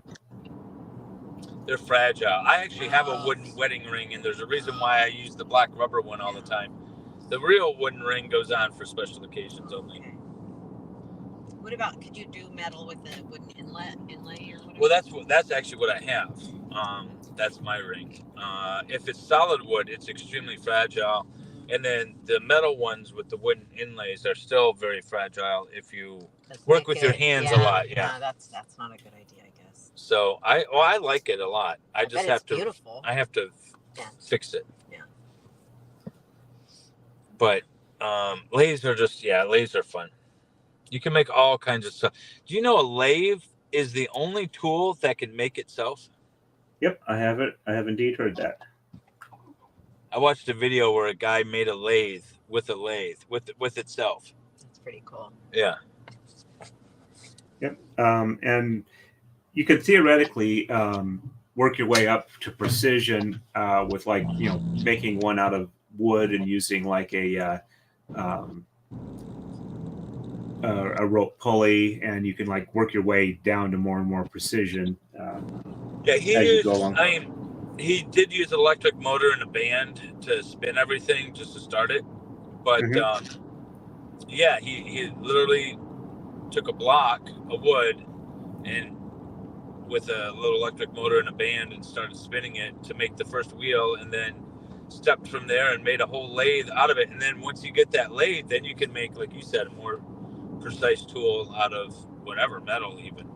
They're fragile. I actually have a wooden wedding ring, and there's a reason why I use the black rubber one all the time. The real wooden ring goes on for special occasions only. What about, could you do metal with a wooden inlay or whatever? Well, that's actually what I have. That's my ring. If it's solid wood, it's extremely fragile. And then the metal ones with the wooden inlays are still very fragile if you work with your hands a lot. Yeah. That's not a good idea, I guess. So I like it a lot. I just have to. Beautiful. I have to fix it. Yeah. But lathes are fun. You can make all kinds of stuff. Do you know a lathe is the only tool that can make itself? Yep, I have it. I have indeed heard that. I watched a video where a guy made a lathe with itself. That's pretty cool. Yeah. Yep. And you could theoretically work your way up to precision with making one out of wood and using like a rope pulley, and you can like work your way down to more and more precision. He did use an electric motor and a band to spin everything just to start it. But he literally took a block of wood and with a little electric motor and a band and started spinning it to make the first wheel, and then stepped from there and made a whole lathe out of it. And then once you get that lathe, then you can make, like you said, a more precise tool out of whatever, metal even,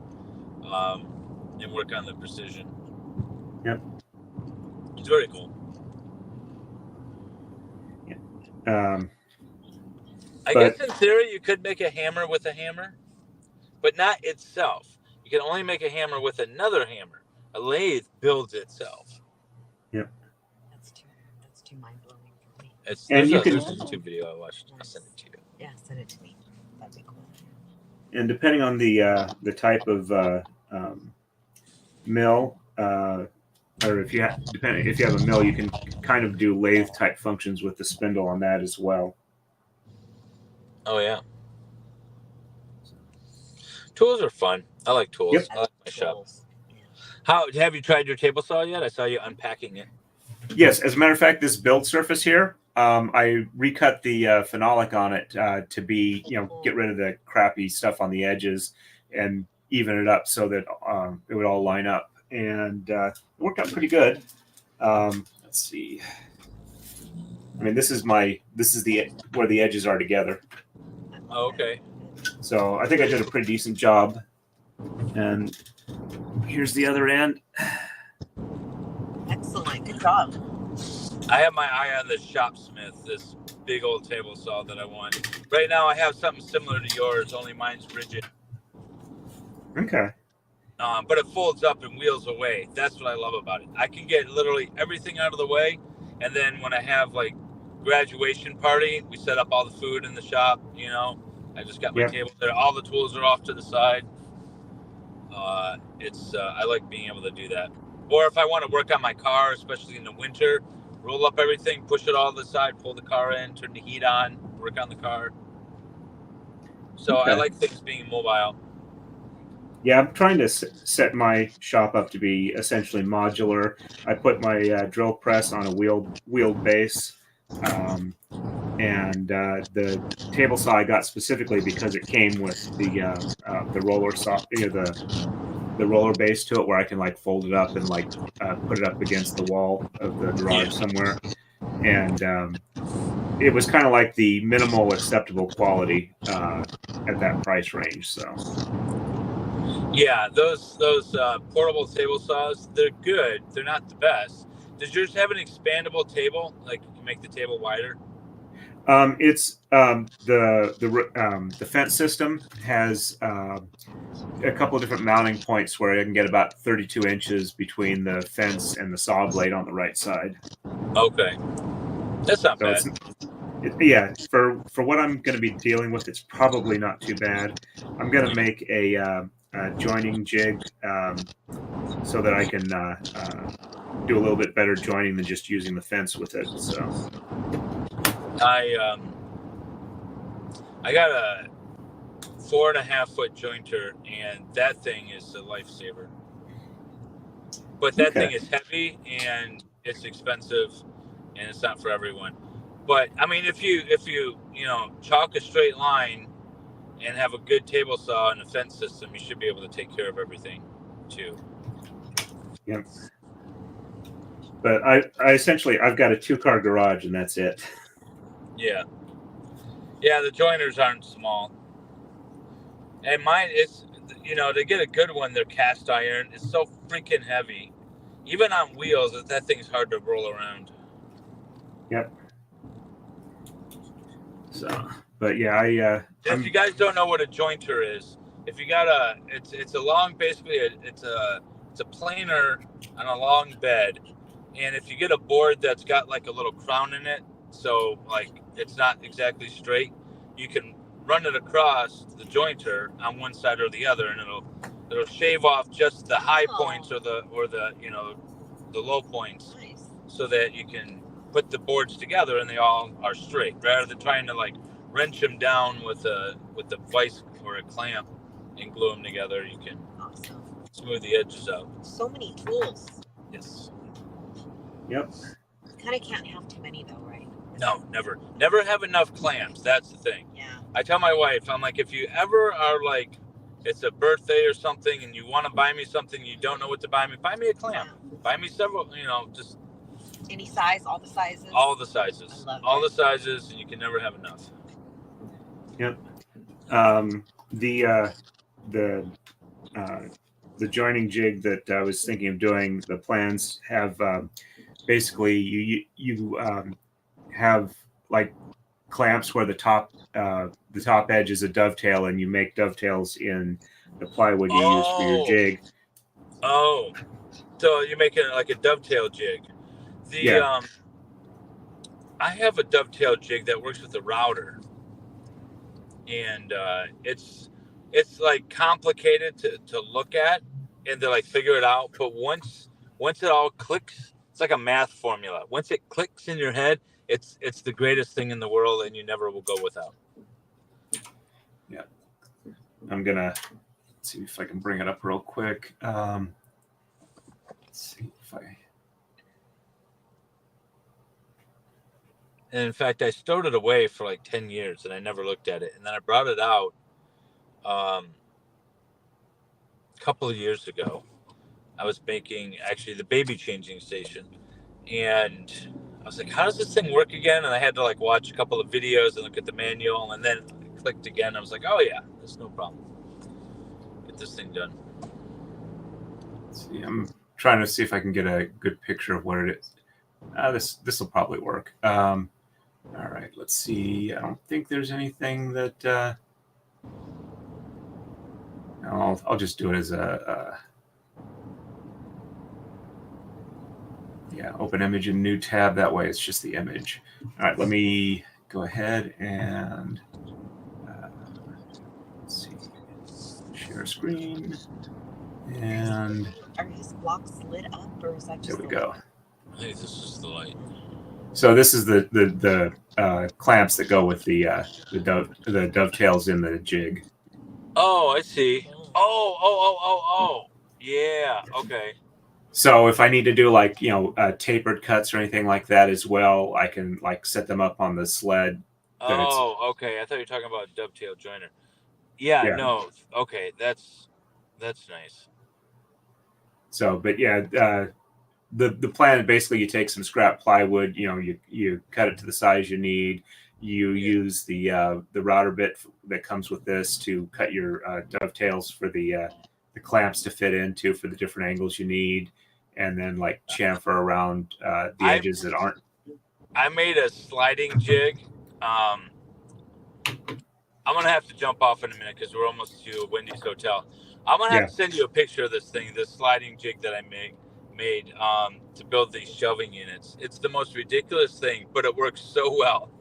and work on the precision. Yep. It's very cool. Yeah. I guess in theory you could make a hammer with a hammer, but not itself. You can only make a hammer with another hammer. A lathe builds itself. Yep. That's too mind-blowing for me. There's a YouTube video I watched. I'll send it to you. Yeah, send it to me. That'd be cool. and depending on the type of mill, or if you have a mill, you can kind of do lathe type functions with the spindle on that as well. Oh yeah. Tools are fun. I like tools. Yep. I like my shop. Tools. Yeah. How have you tried your table saw yet? I saw you unpacking it. Yes, as a matter of fact, this build surface here, I recut the phenolic on it to be, get rid of the crappy stuff on the edges and even it up so that it would all line up. And it worked out pretty good. Let's see. I mean, this is where the edges are together. Oh, okay. So I think I did a pretty decent job. And here's the other end. Excellent. Good job. I have my eye on the Shopsmith, this big old table saw that I want. Right now, I have something similar to yours, only mine's rigid. Okay. But it folds up and wheels away. That's what I love about it. I can get literally everything out of the way, and then when I have like graduation party, we set up all the food in the shop. I just got my table there. All the tools are off to the side. I like being able to do that. Or if I want to work on my car, especially in the winter, roll up everything, push it all to the side, pull the car in, turn the heat on, work on the car. So Okay. I like things being mobile. Yeah, I'm trying to set my shop up to be essentially modular. I put my drill press on a wheeled base, and the table saw I got specifically because it came with the roller saw, the roller base to it, where I can like fold it up and like put it up against the wall of the garage somewhere, and it was kind of like the minimal acceptable quality at that price range. So. Yeah, those portable table saws, they're good. They're not the best. Does yours have an expandable table? Like you can make the table wider? It's the fence system has a couple of different mounting points where I can get about 32 inches between the fence and the saw blade on the right side. Okay, that's not bad. For what I'm going to be dealing with, it's probably not too bad. I'm going to make a joining jig so that I can do a little bit better joining than just using the fence with it. So I got a 4.5 foot jointer, and that thing is a lifesaver. But that thing is heavy and it's expensive, and it's not for everyone. But I mean, if you chalk a straight line and have a good table saw and a fence system, you should be able to take care of everything too. Yep. But I essentially I've got a 2-car garage and that's it. Yeah. Yeah, the jointers aren't small. And mine is, to get a good one, they're cast iron. It's so freaking heavy. Even on wheels, that thing's hard to roll around. Yep. So, but yeah, if you guys don't know what a jointer is, if you got it's a long, basically it's a planer on a long bed, and if you get a board that's got like a little crown in it, so like it's not exactly straight, you can run it across the jointer on one side or the other, and it'll shave off just the high points or the low points, Nice. so that you can put the boards together and they all are straight, rather than trying to like wrench them down with a vise or a clamp and glue them together. You can smooth the edges out. So many tools. Yes. Yep. Kind of can't have too many though, right? No, never have enough clamps. That's the thing. Yeah. I tell my wife, I'm like, if you ever are like, it's a birthday or something and you want to buy me something, you don't know what to buy me a clamp. Yeah. Buy me several, just any size, all the sizes. all the sizes. I love all that. the sizes, and you can never have enough. Yep. The joining jig that I was thinking of doing, the plans have basically you have like clamps where the top edge is a dovetail, and you make dovetails in the plywood you use for your jig. Oh, so you're making it like a dovetail jig. I have a dovetail jig that works with the router, and it's it's like complicated to look at and to like figure it out. But once it all clicks, it's like a math formula. Once it clicks in your head, it's the greatest thing in the world, and you never will go without. Yeah, I'm gonna see if I can bring it up real quick. Let's see if I. And in fact, I stowed it away for like 10 years, and I never looked at it. And then I brought it out a couple of years ago. I was making actually the baby changing station, and I was like, how does this thing work again? And I had to like watch a couple of videos and look at the manual, and then I clicked again. I was like, oh yeah, there's no problem. Get this thing done. Let's see, I'm trying to see if I can get a good picture of what it is. This will probably work. All right, let's see. I don't think there's anything that. I'll just do it as a. Open image in new tab. That way it's just the image. All right, let me go ahead and let's see. Share screen. And are his blocks lit up, or is that just there we go. I think this is the light. So this is the clamps that go with the dovetails in the jig. Oh, I see. Oh. Yeah. Okay. So if I need to do like tapered cuts or anything like that as well, I can like set them up on the sled. Oh, okay. I thought you were talking about dovetail joiner. Yeah. No. Okay. That's nice. So, but yeah, the plan basically you take some scrap plywood, you cut it to the size you need. You use the router bit that comes with this to cut your dovetails for the clamps to fit into for the different angles you need, and then like chamfer around the edges that aren't. I made a sliding jig. I'm gonna have to jump off in a minute because we're almost to Wendy's hotel. I'm gonna have to send you a picture of this thing, this sliding jig that I made to build these shelving units. It's the most ridiculous thing, but it works so well.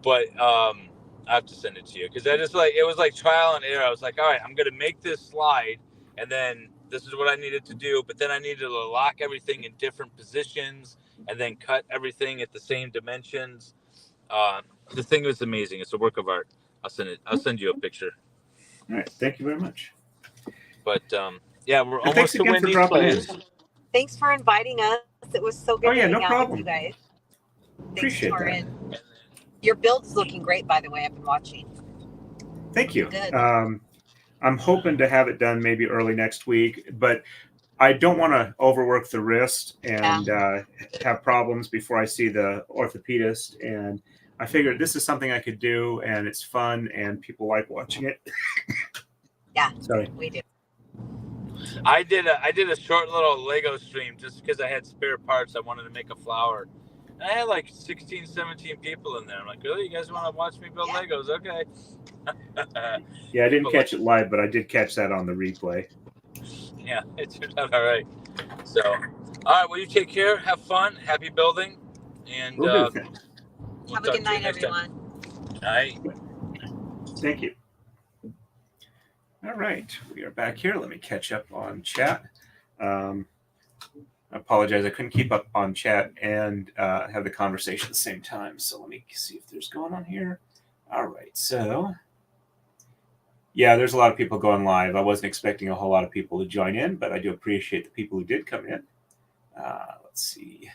But I have to send it to you because it was like trial and error. I was like, all right, I'm gonna make this slide, and then this is what I needed to do. But then I needed to lock everything in different positions and then cut everything at the same dimensions. The thing was amazing. It's a work of art. I'll send you a picture. All right, thank you very much. But yeah, we're almost to Wendy's place. Thanks for inviting us. It was so good to hang out with you guys. Appreciate that. Your build's looking great, by the way. I've been watching. Thank you. Good. I'm hoping to have it done maybe early next week, but I don't want to overwork the wrist and have problems before I see the orthopedist. And I figured this is something I could do, and it's fun, and people like watching it. Yeah, sorry, we do. I did a short little Lego stream just because I had spare parts. I wanted to make a flower. And I had like 16, 17 people in there. I'm like, really? You guys want to watch me build Legos? Okay. Yeah, I didn't catch it live, but I did catch that on the replay. Yeah, it turned out all right. So, all right. Well, you take care. Have fun. Happy building. And have a good night, everyone. Night. Thank you. All right, we are back here. Let me catch up on chat. I apologize, I couldn't keep up on chat and have the conversation at the same time. So let me see if there's going on here. All right, so yeah, there's a lot of people going live. I wasn't expecting a whole lot of people to join in, but I do appreciate the people who did come in. Let's see.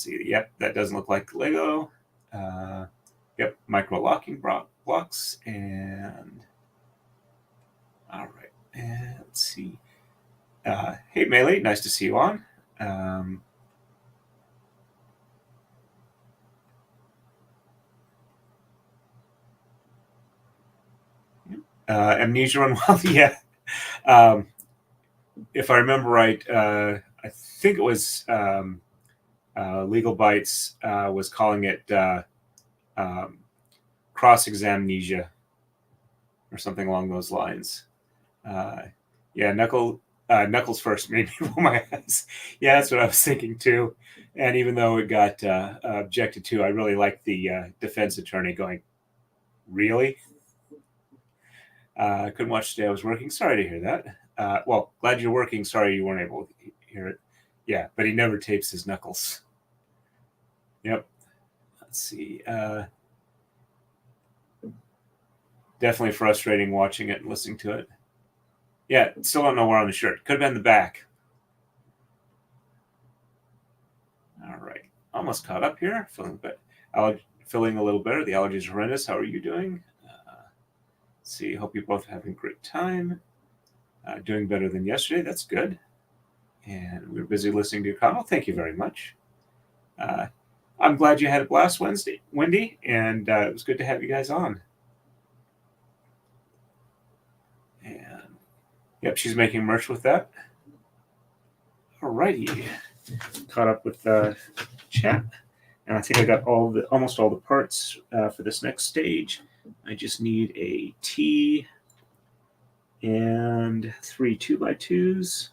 Yep, that doesn't look like Lego. Yep, micro locking blocks and. All right, and let's see. Hey, Melee, nice to see you on. Amnesia Run Wild, yeah. If I remember right, I think it was Legal Bytes was calling it cross-examnesia or something along those lines. Yeah, Knuckles first made me roll my eyes. Yeah, that's what I was thinking too. And even though it got objected to, I really liked the defense attorney going, really? Couldn't watch today. I was working. Sorry to hear that. Well, glad you're working. Sorry you weren't able to hear it. Yeah, but he never tapes his knuckles. Yep. Let's see. Definitely frustrating watching it and listening to it. Yeah, still don't know where on the shirt. Could have been the back. All right. Almost caught up here. Feeling a little better. The allergies are horrendous. How are you doing? Let's see. Hope you're both having a great time. Doing better than yesterday. That's good. And we were busy listening to your comment. Thank you very much. I'm glad you had a blast Wendy, and it was good to have you guys on. And yep, she's making merch with that. Alrighty, caught up with chat, and I think I got almost all the parts for this next stage. I just need a T and 3 2x2s,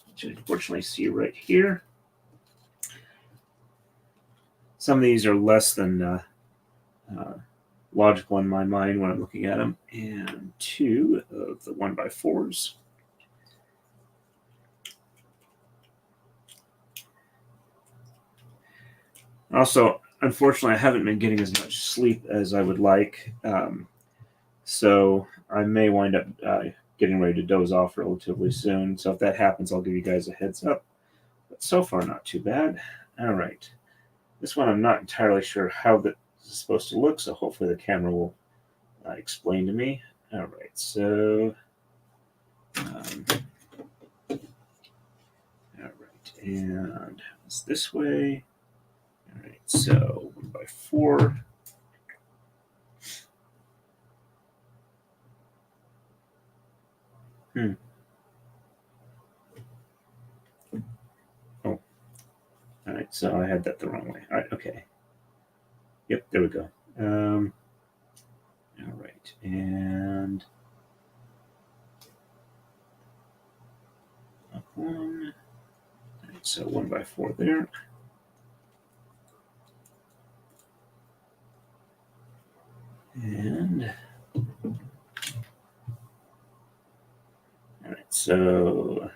which I unfortunately see right here. Some of these are less than logical in my mind when I'm looking at them, and 2 of the 1x4s. Also, unfortunately, I haven't been getting as much sleep as I would like, so I may wind up getting ready to doze off relatively soon. So if that happens, I'll give you guys a heads up. But so far, not too bad. All right. This one, I'm not entirely sure how this is supposed to look, so hopefully the camera will explain to me. All right, so all right, and it's this way. All right, so 1x4. Oh, all right, so I had that the wrong way. All right, okay. Yep, there we go. All right, and up 1. All right, so 1x4 there. And all right, so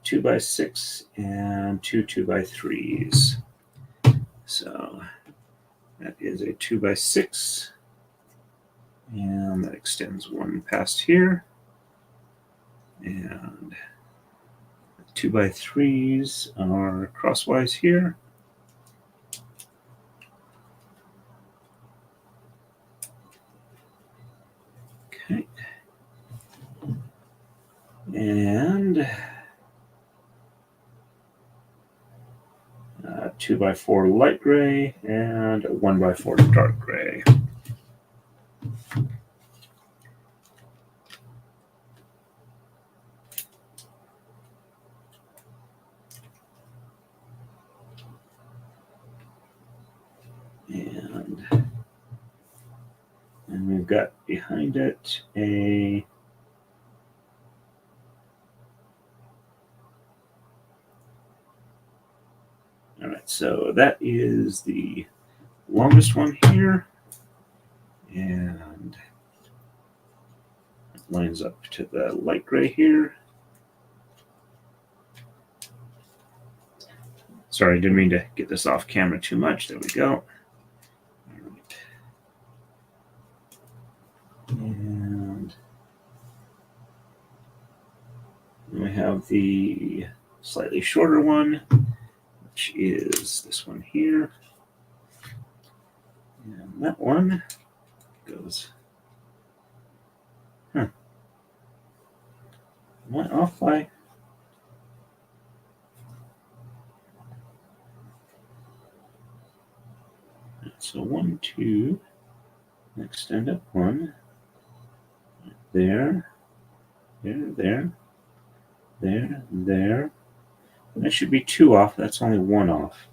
2x6 and 2 2x3s. So that is a 2x6, and that extends 1 past here. And 2x3s are crosswise here. Okay. And 2x4 light gray and 1x4 dark gray. And we've got behind it a all right, so that is the longest one here, and it lines up to the light gray here. Sorry, didn't mean to get this off camera too much. There we go. All right. And we have the slightly shorter one, which is this one here. And that one goes, am I off by? So 1, 2, extend up 1, there, there. That should be 2 off. That's only 1 off.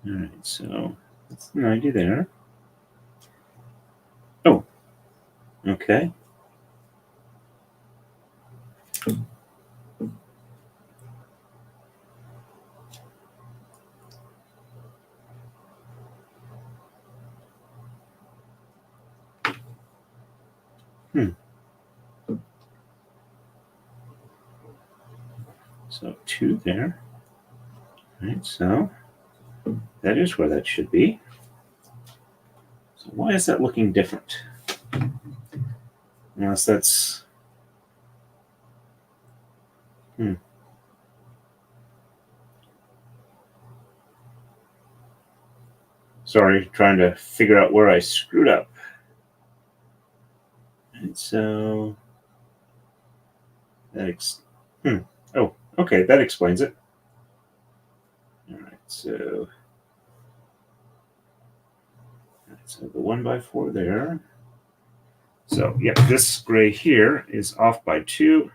All right, so that's 90 there. Oh, okay. So 2 there. All right, so that is where that should be. So why is that looking different? Unless that's... Sorry, trying to figure out where I screwed up. And so that oh, okay, that explains it. All right, so the 1x4 there. So yeah, this gray here is off by 2,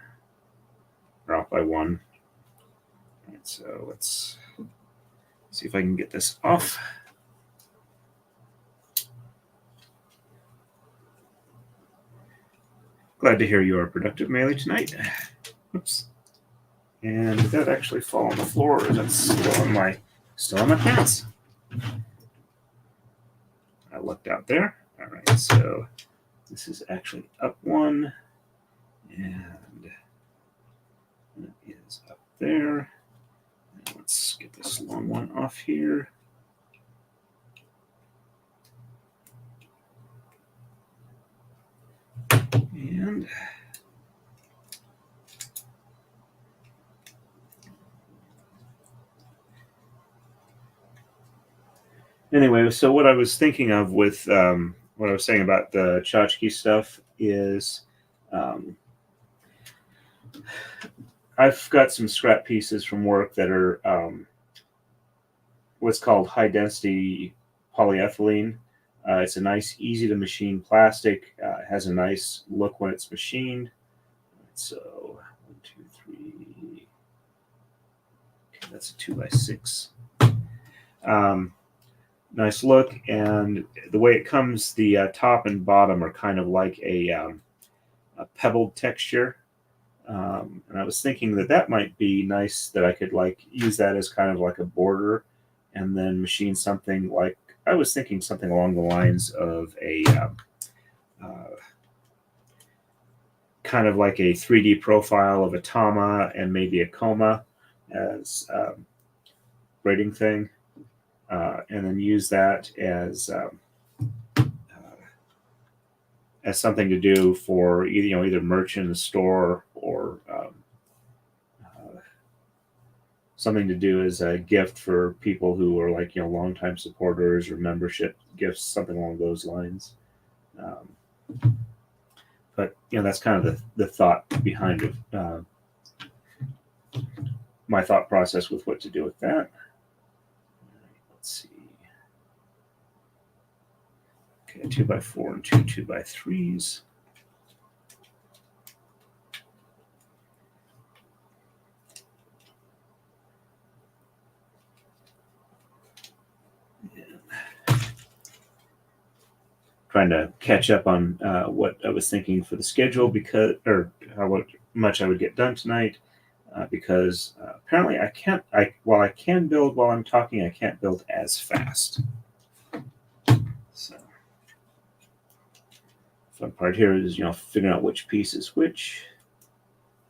or off by 1. All right, so let's see if I can get this off. Glad to hear you are productive, Maylee, tonight. Oops. And did that actually fall on the floor, or is that still on my pants? I looked out there. All right, so this is actually up 1, and it is up there. And let's get this long one off here. And anyway, so what I was thinking of with what I was saying about the tchotchke stuff is I've got some scrap pieces from work that are what's called high density polyethylene. It's a nice, easy to machine plastic. It has a nice look when it's machined. So 1, 2, 3. Okay, that's a 2x6. Nice look, and the way it comes, the top and bottom are kind of like a pebbled texture. And I was thinking that might be nice, that I could like use that as kind of like a border, and then machine something like, I was thinking something along the lines of a kind of like a 3D profile of a Tama and maybe a Koma as braiding thing, and then use that as something to do for either merch in the store, or something to do as a gift for people who are like longtime supporters, or membership gifts, something along those lines. But that's kind of the thought behind it. My thought process with what to do with that. Let's see. Okay, 2x4 and 2 2x3s. Trying to catch up on what I was thinking for the schedule, because, or how much I would get done tonight, because apparently while I can build while I'm talking, I can't build as fast. So fun part here is figuring out which piece is which.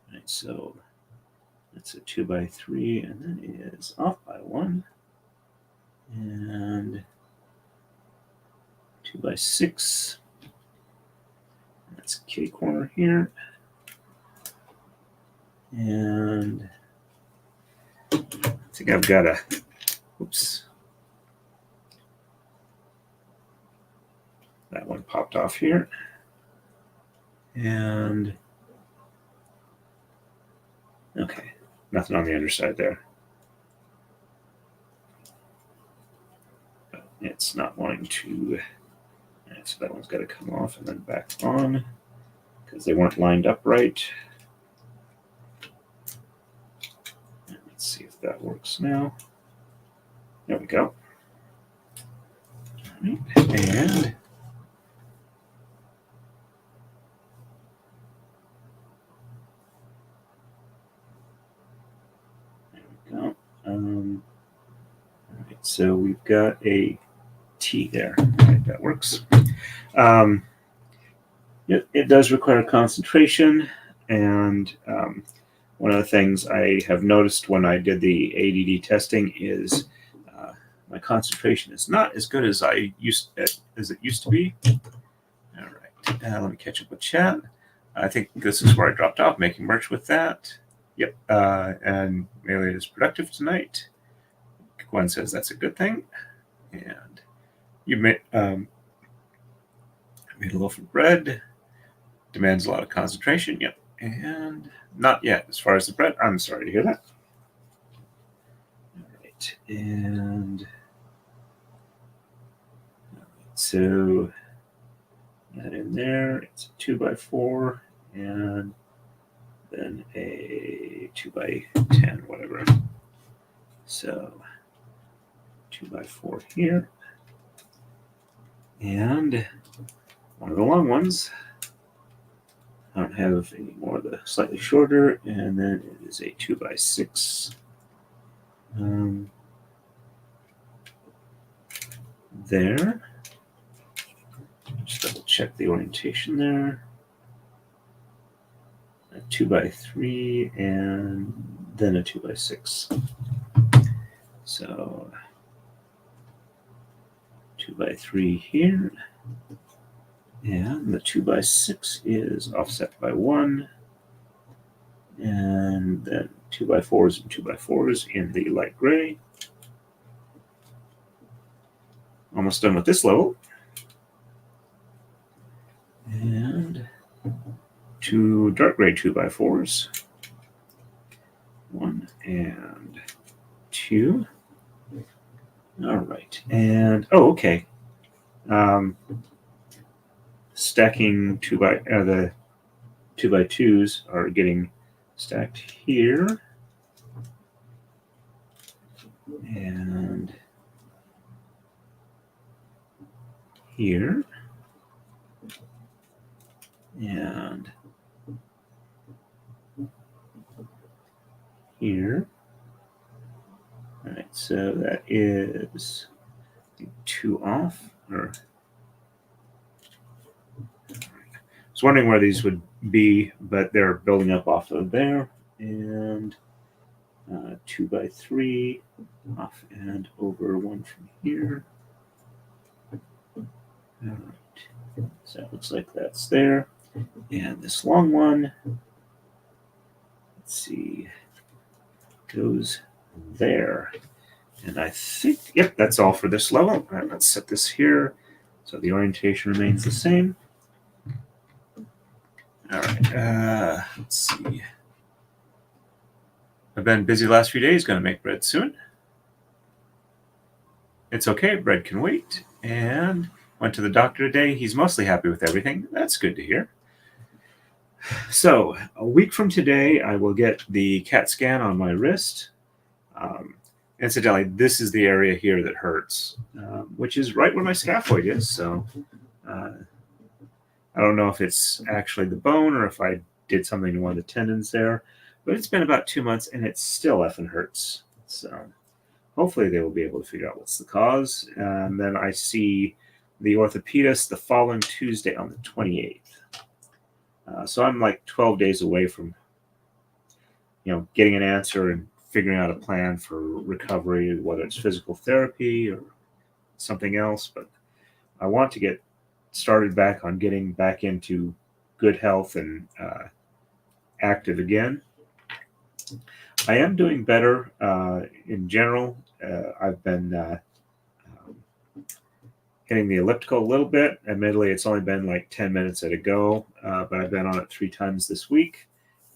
All right, so that's a 2x3, and then it is off by 1, and 2x6. That's K corner here. And I think I've got oops. That one popped off here. And okay, nothing on the underside there. But it's not wanting to. So that one's got to come off and then back on, because they weren't lined up right. And let's see if that works now. There we go. All right. And there we go. All right, so we've got a T there. All right, that works. It does require concentration, and one of the things I have noticed when I did the ADD testing is my concentration is not as good as it used to be. All right, let me catch up with chat. I think this is where I dropped off, making merch with that. Yep, and Melee is productive tonight. Gwen says that's a good thing, and you made a loaf of bread. Demands a lot of concentration. Yep, and not yet as far as the bread. I'm sorry to hear that. All right, and so that in there, it's a 2x4 and then a 2x10, whatever. So 2x4 here, and one of the long ones. I don't have any more of the slightly shorter, and then it is a 2x6. There. Just double check the orientation there. A 2x3 and then a 2x6. So 2x3 here. And the 2x6 is offset by 1. And then 2x4s and 2x4s in the light gray. Almost done with this level. And 2 dark gray 2x4s. 1 and 2. All right. And, okay. Stacking the 2x2s are getting stacked here. And here. And here. All right, so that is 2 off. I was wondering where these would be, but they're building up off of there. And 2x3 off and over 1 from here. All right, so it looks like that's there. And this long one, let's see, goes there. And I think, yep, that's all for this level. All right, let's set this here so the orientation remains the same. All right, let's see. I've been busy the last few days, going to make bread soon. It's okay, bread can wait. And went to the doctor today. He's mostly happy with everything. That's good to hear. So a week from today, I will get the CAT scan on my wrist. Incidentally, this is the area here that hurts, which is right where my scaphoid is. So I don't know if it's actually the bone or if I did something to one of the tendons there, but it's been about 2 months and it still effing hurts. So hopefully they will be able to figure out what's the cause. And then I see the orthopedist the following Tuesday on the 28th. So I'm like 12 days away from, getting an answer and figuring out a plan for recovery, whether it's physical therapy or something else. But I want to get started back on getting back into good health and active again. I am doing better in general. I've been hitting the elliptical a little bit. Admittedly, it's only been like 10 minutes at a go, but I've been on it 3 times this week.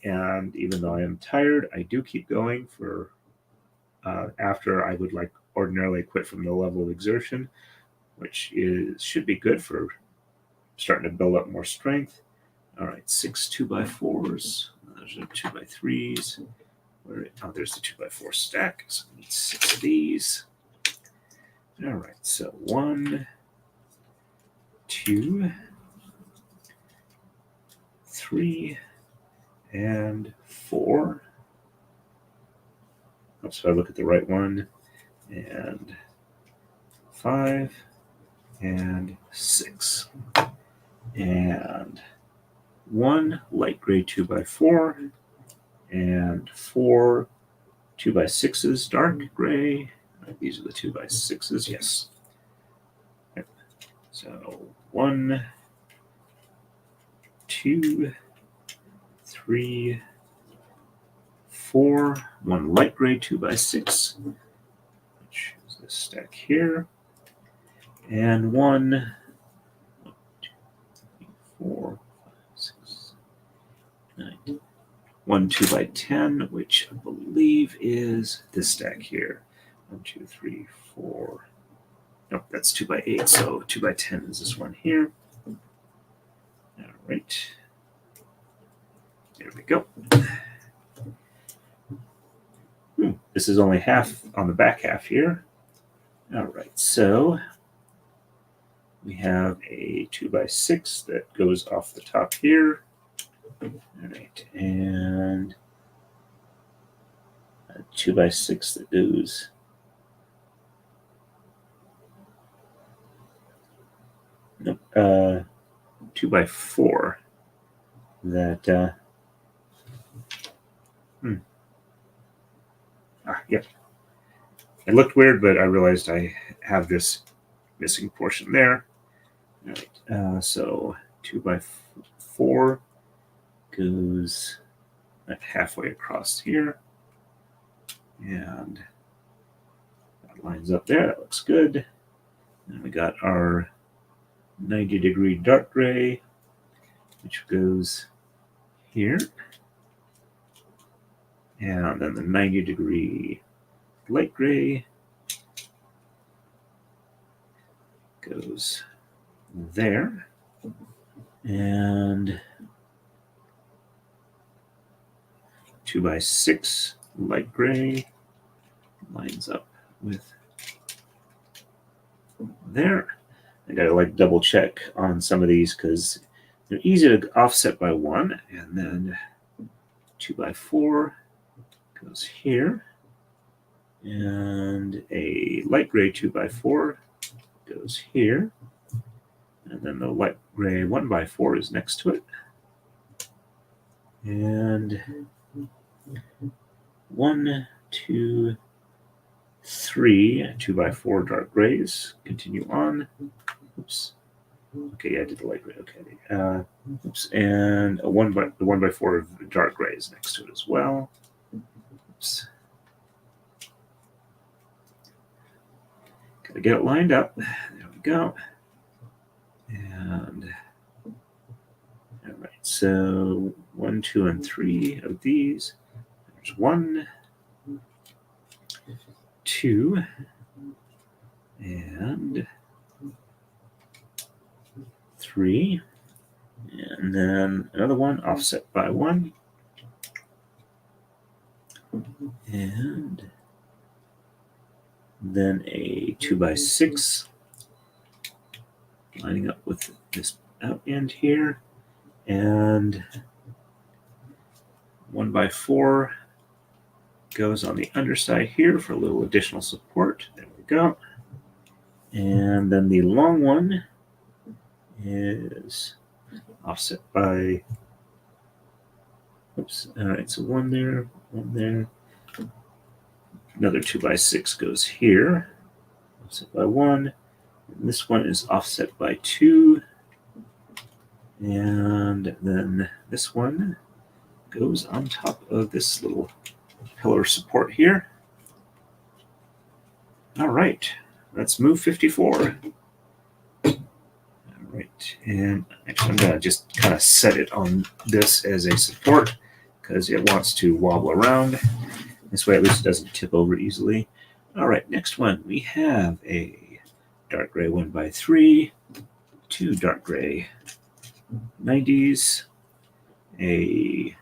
And even though I am tired, I do keep going for after I would like ordinarily quit from the level of exertion, which should be good for starting to build up more strength. All right, 6 2x4s. Those are 2x3s. There's the 2x4 stack. So I need 6 of these. All right, so 1, 2, 3, and 4. So I look at the right one. And 5 and 6. And 1 light gray 2x4, and 4 2x6s dark gray. These are the 2x6s, yes. Yep. So 1, 2, 3, 4, 1 light gray 2x6, which is this stack here, and 1, 4, 5, 6, 9, 1 2x10, which I believe is this stack here. 1, 2, 3, 4. Nope, that's 2x8. So 2x10 is this one here. All right. There we go. This is only half on the back half here. All right, so we have a 2x6 that goes off the top here. All right, and a 2x6 that goes nope, 2x4 that yep. It looked weird, but I realized I have this missing portion there. All right, so 2x4 goes halfway across here, and that lines up there. That looks good. And we got our 90-degree dark gray, which goes here, and then the 90-degree light gray goes there, and 2x6 light gray lines up with there. I gotta like double check on some of these because they're easy to offset by 1, and then 2x4 goes here, and a light gray 2x4 goes here, and then the light gray 1x4 is next to it, and 1, 2, 3 2x4 dark grays continue on. Oops. Okay, yeah, I did the light gray. Okay. Oops, and the 1x4 of dark grays next to it as well. Oops. Gotta get it lined up. There we go. And all right, so 1, 2, and 3 of these. There's 1, 2, and 3, and then another one offset by 1, and then a 2x6 lining up with this out end here, and 1x4 goes on the underside here for a little additional support. There we go. And then the long one is offset by, oops, all right, so 1 there, 1 there. Another 2x6 goes here, offset by 1. And this one is offset by 2. And then this one goes on top of this little pillar support here. All right, let's move 54. All right, and actually I'm gonna just kind of set it on this as a support because it wants to wobble around. This way at least it doesn't tip over easily. All right, next one, we have a dark gray 1x3, 2 dark gray 90s, a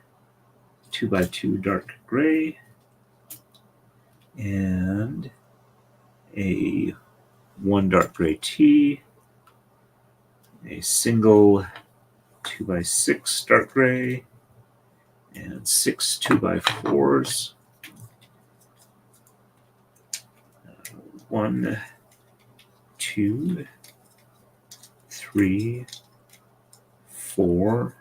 2x2 dark gray, and a 1 dark gray T, a single 2x6 dark gray, and 6 2x4s. 1, 2, 3, 4,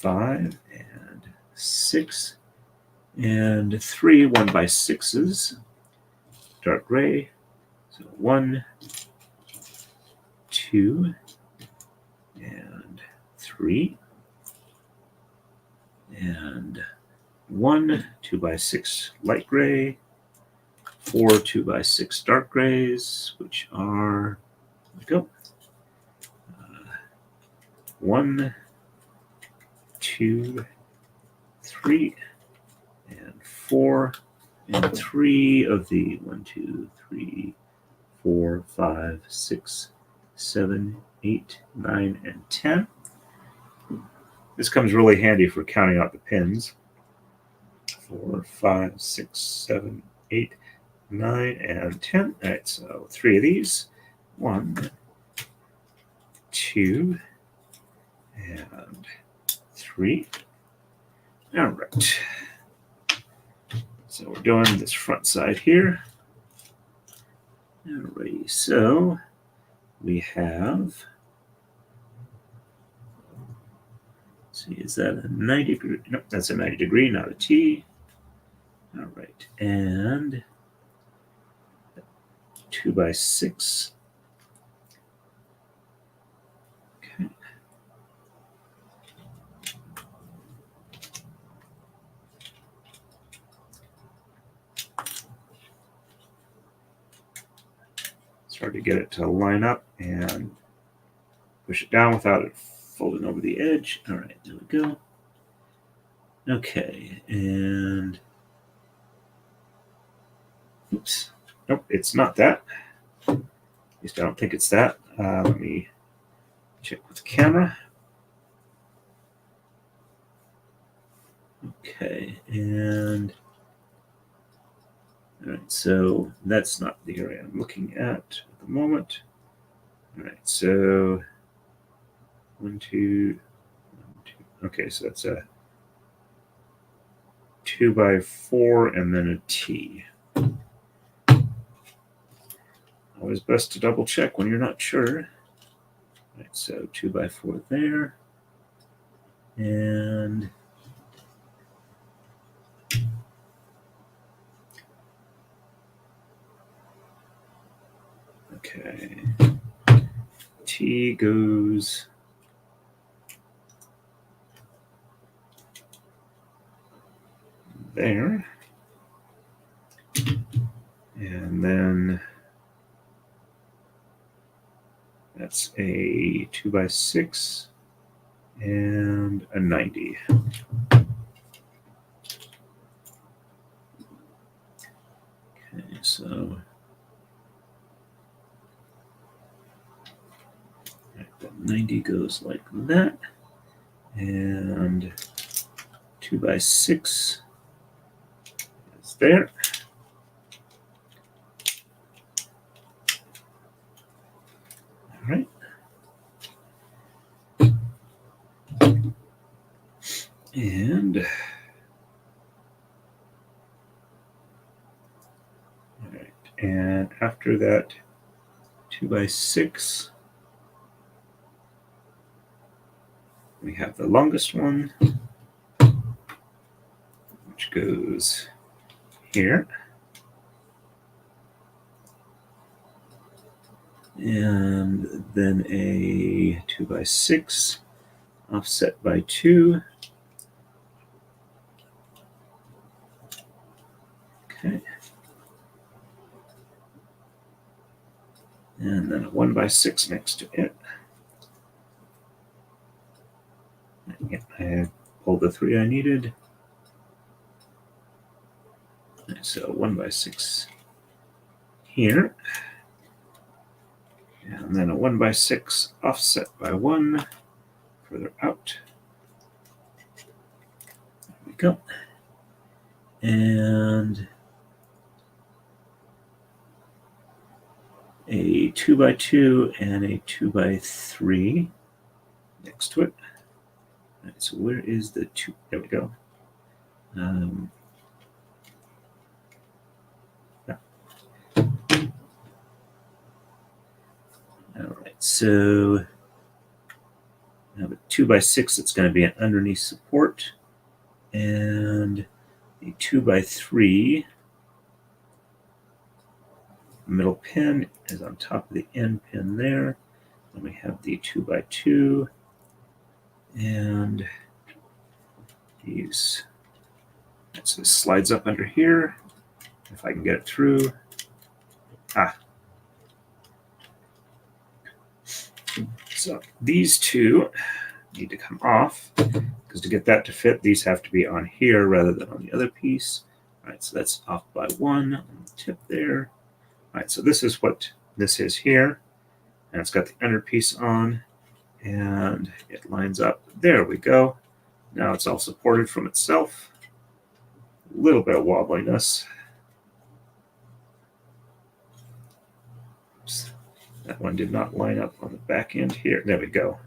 5 and 6 and 3 1x6s, dark gray. So 1, 2, and 3, and 1 2x6 light gray, 4 2x6 dark grays, which are, there we go, 1, 2, 3, and 4, and 3 of the 1, 2, 3, 4, 5, 6, 7, 8, 9, and 10. This comes really handy for counting out the pins. 4, 5, 6, 7, 8, 9, and 10. All right, so 3 of these. 1, 2, and 3. All right. So we're doing this front side here. Alrighty, so we have, let's see, is that a 90 degree? No, that's a 90 degree, not a T. All right, and 2x6. Okay. It's hard to get it to line up and push it down without it folding over the edge. All right, there we go. Okay, and oops, nope, it's not that. At least I don't think it's that. Let me check with the camera. Okay, and all right, so that's not the area I'm looking at the moment. All right, so 1, 2, 1, 2. Okay, so that's a 2x4 and then a T. Always best to double check when you're not sure. All right, so 2x4 there, and okay, T goes there, and then that's a 2x6 and a 90. Okay, so that 90 goes like that, and 2x6 is there. All right. And all right, and after that 2x6, we have the longest one, which goes here. And then a 2x6 offset by 2. Okay. And then a 1x6 next to it. Yeah, I pulled the 3 I needed. So 1x6 here. And then a 1x6 offset by 1 further out. There we go. And a 2x2 and a 2x3 next to it. All right, so where is the 2? There we go. All right, so I have a 2x6 that's going to be an underneath support, and the 2x3 middle pin is on top of the end pin there. Then we have the 2x2 and these. So this slides up under here. If I can get it through. So these two need to come off, because to get that to fit, these have to be on here rather than on the other piece. All right, so that's off by 1 on the tip there. All right, so this is what this is here. And it's got the under piece on, and it lines up. There we go. Now it's all supported from itself. A little bit of wobbliness. Oops. That one did not line up on the back end here. There we go.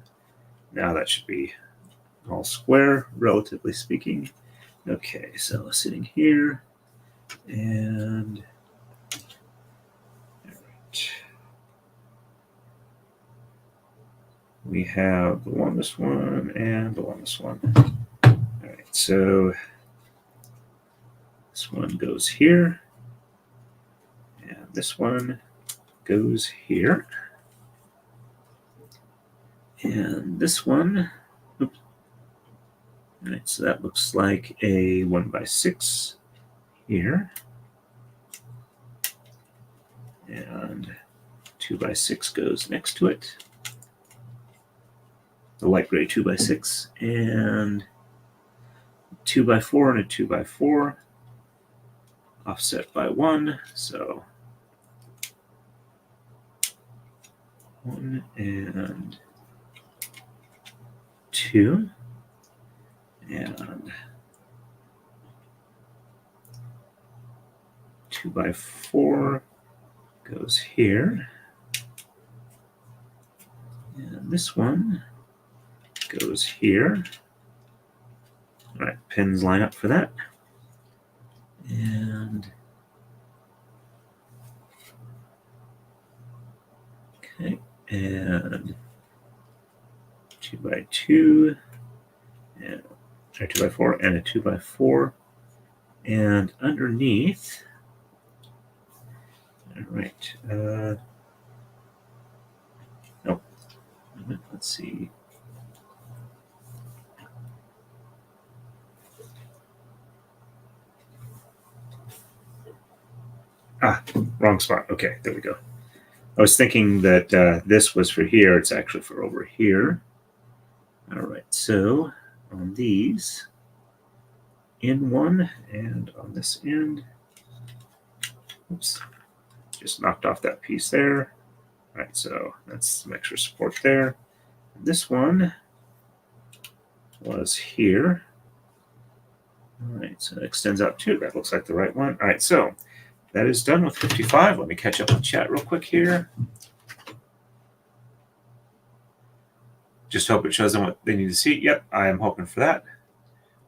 Now that should be all square, relatively speaking. Okay, so sitting here, and all right. We have the longest one and the longest one. All right, so this one goes here, and this one goes here, and this one, oops. All right, so that looks like a 1x6 here, and 2x6 goes next to it, the light gray 2x6, and 2x4 and a 2x4, offset by 1, so 1 and 2, and 2x4 goes here, and this one goes here. All right, pins line up for that, and okay, and 2x2, and a 2x4, and a 2x4, and underneath. All right. Nope. Let's see. Wrong spot. Okay, there we go. I was thinking that this was for here. It's actually for over here. All right, so on these, in one and on this end, oops, just knocked off that piece there. All right, so that's some extra support there. This one was here. All right, so it extends out too. That looks like the right one. All right, so that is done with 55. Let me catch up with chat real quick here. Just hope it shows them what they need to see. Yep, I am hoping for that.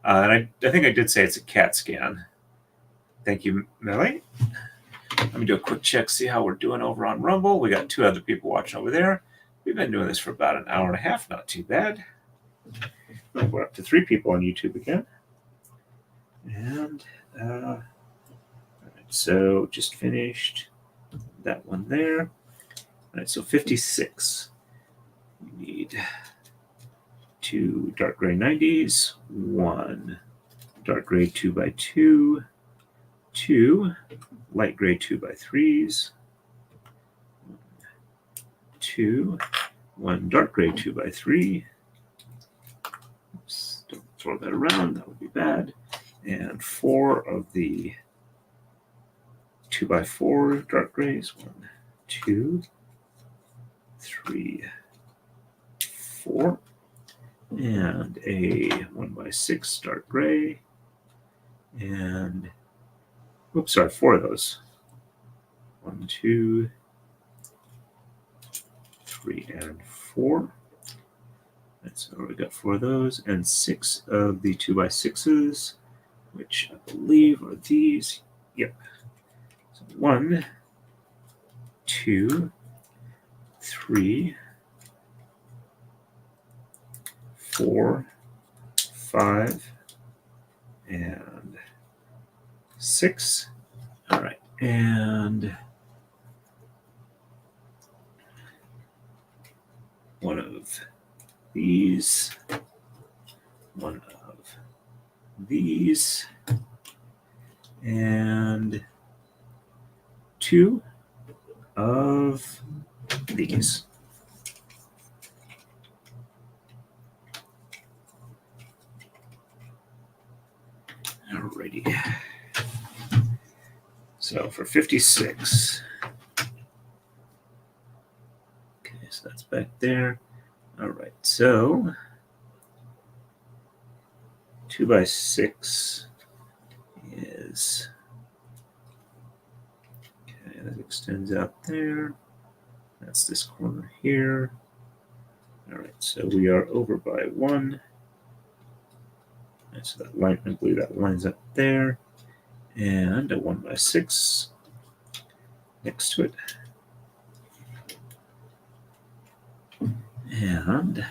And I think I did say it's a CAT scan. Thank you, Melly. Let me do a quick check, see how we're doing over on Rumble. We got 2 other people watching over there. We've been doing this for about an hour and a half. Not too bad. We're up to 3 people on YouTube again. And all right, so just finished that one there. All right, so 56. We need 2 dark gray 90s, 1 dark gray 2x2, 2 light gray 2x3s, 2, 1 dark gray 2x3. Oops, don't throw that around, that would be bad. And 4 of the 2x4 dark grays, 1, 2, 3, 4, and a 1x6 dark gray, and oops, sorry, 4 of those. 1, 2, 3, and 4. So we got 4 of those, and 6 of the 2x6s, which I believe are these. Yep. So 1, 2, 3, 4, 5, and 6. All right, and one of these, one of these, and 2 of these. Alrighty. So for 56. Okay, so that's back there. All right, so 2 by 6 is, okay, that extends out there. That's this corner here. All right, so we are over by 1. And so that line, I believe that lines up there. And a 1 by 6 next to it. And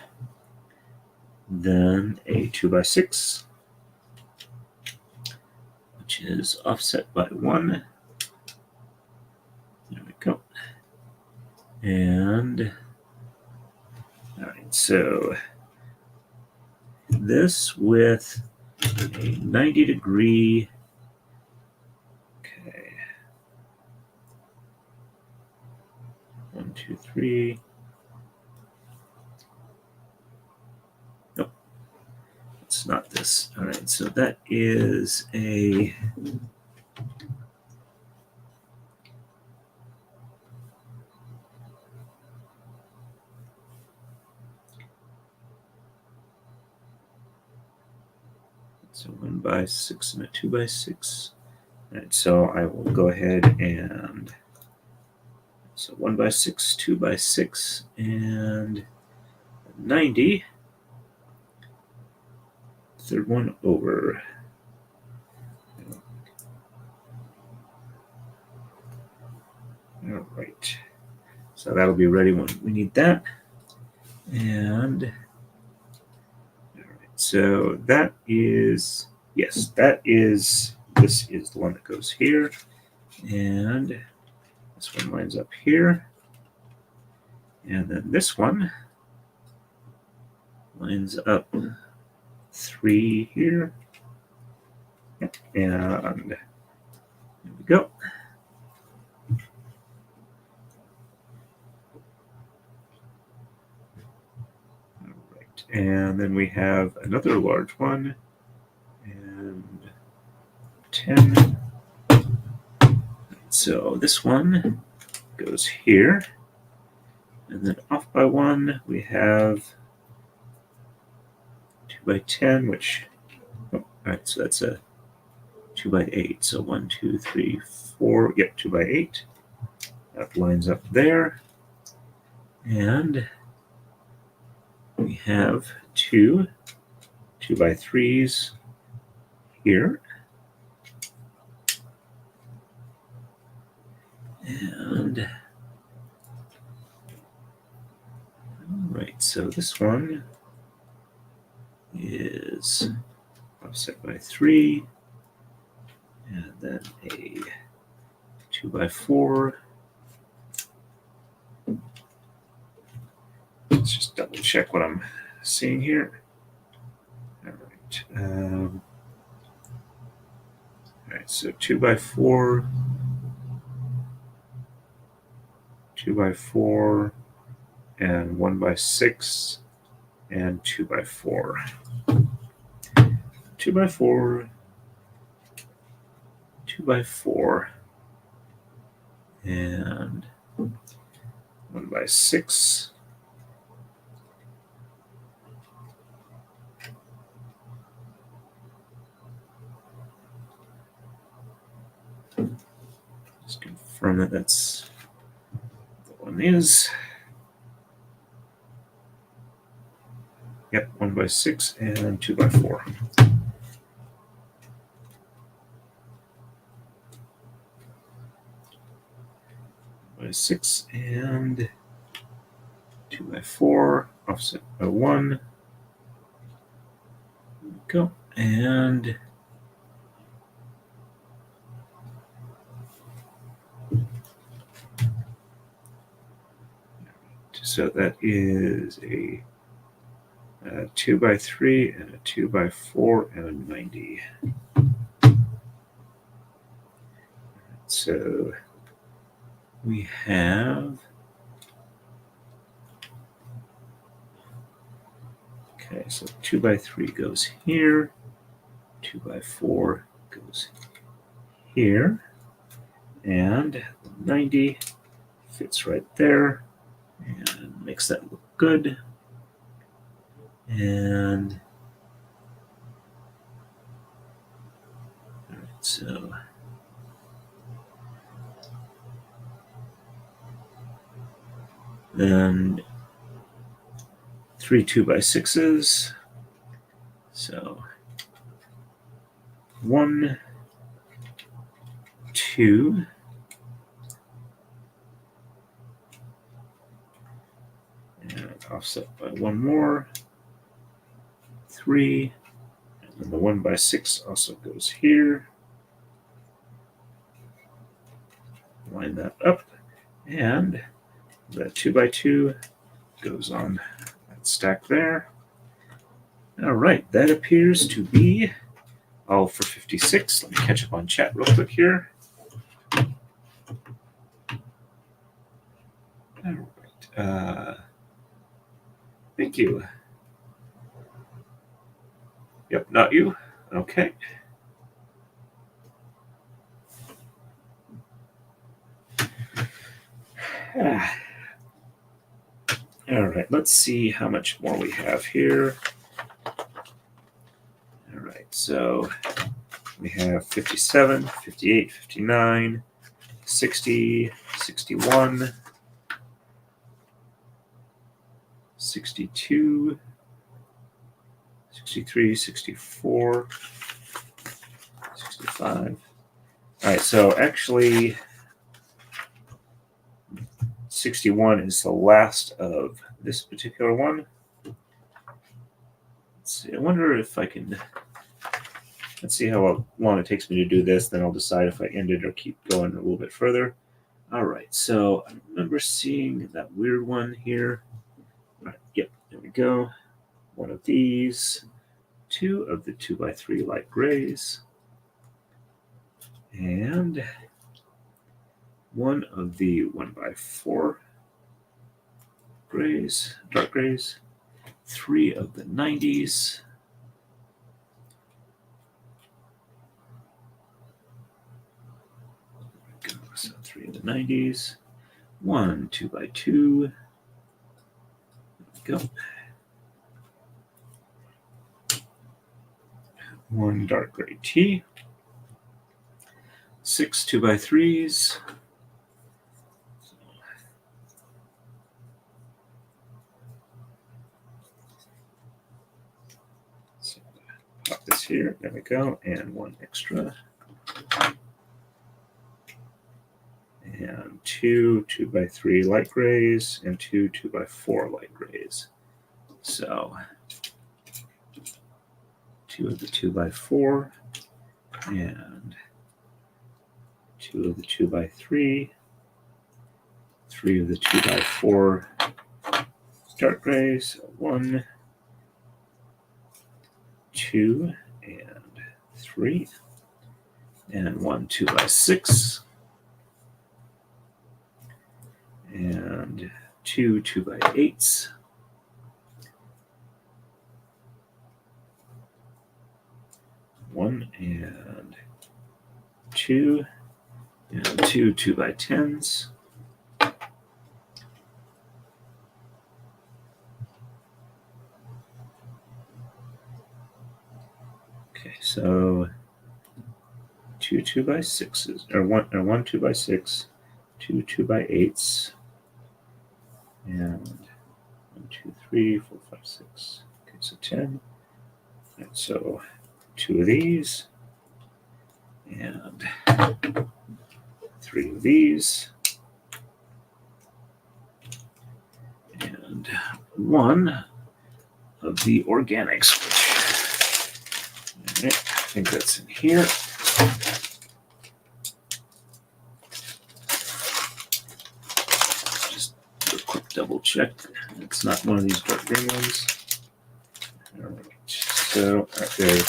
then a 2 by 6, which is offset by 1. There we go. And all right, so this with a 90-degree. Okay. 1, 2, 3. Nope. It's not this. All right, so that is a. So 1 by 6 and a 2 by 6. All right, so I will go ahead and, so 1 by 6, 2 by 6, and 90. Third one over. All right. So that'll be ready when we need that. And all right, so that is, yes, that is, this is the one that goes here. And this one lines up here. And then this one lines up 3 here. Yep. And there we go. All right. And then we have another large one. And 10. So this one goes here. And then off by 1, we have 2 by 10, which, oh, all right, so that's a 2 by 8. So 1, 2, 3, 4, yep, 2 by 8. That lines up there. And we have 2 by 3s here. And all right, so this one is offset by 3, and then a 2 by 4. Let's just double check what I'm seeing here. All right. All right, so 2 by 4, 2 by 4, and 1 by 6, and 2 by 4. 2 by 4, 2 by 4, and 1 by 6. Just confirm that that's the one is. Yep, 1 by 6 and 2 by 4. By 6 and 2 by 4, offset by 1. Go. And so that is a 2x3 and a 2x4 and a 90. So we have, okay, so 2x3 goes here, 2x4 goes here, and 90 fits right there and makes that look good. And all right, so then 3 2x6s. So 1, 2, and offset by one more, 3, and then the 1x6 also goes here. Line that up, and the 2x2 goes on that stack there. All right, that appears to be all for 56. Let me catch up on chat real quick here. All right. Thank you. Yep, not you. Okay. All right, let's see how much more we have here. All right, so we have 57, 58, 59, 60, 61, 62, 63, 64, 65. All right, so actually 61 is the last of this particular one. Let's see, I wonder if I can, let's see how long it takes me to do this, then I'll decide if I end it or keep going a little bit further. All right, so I remember seeing that weird one here. All right, yep, there we go. One of these, 2 of the 2x3 light grays, and 1 of the 1x4 grays, dark grays, 3 of the 90s, so 3 of the 90s, 1 2x2, go. 1 dark gray T, 6 2x3s, so pop this here, there we go, and 1 extra, and 2 2x3 light grays, and 2 2x4 light grays. So 2 of the 2x4, and 2 of the 2x3, 3 of the 2x4 dark grays, 1, 2, and 3, and 1 2x6, and 2 2x8s, one and 2, and 2 2x10s, okay, so 2 2x6s, or 1 2x6, 2 2x8s, and 1 2 3 4 5 6. Okay, so 10. And so 2 of these, and 3 of these, and 1 of the organics, right, I think that's in here. Just do a quick double check. It's not one of these dark green ones. All right, so right there.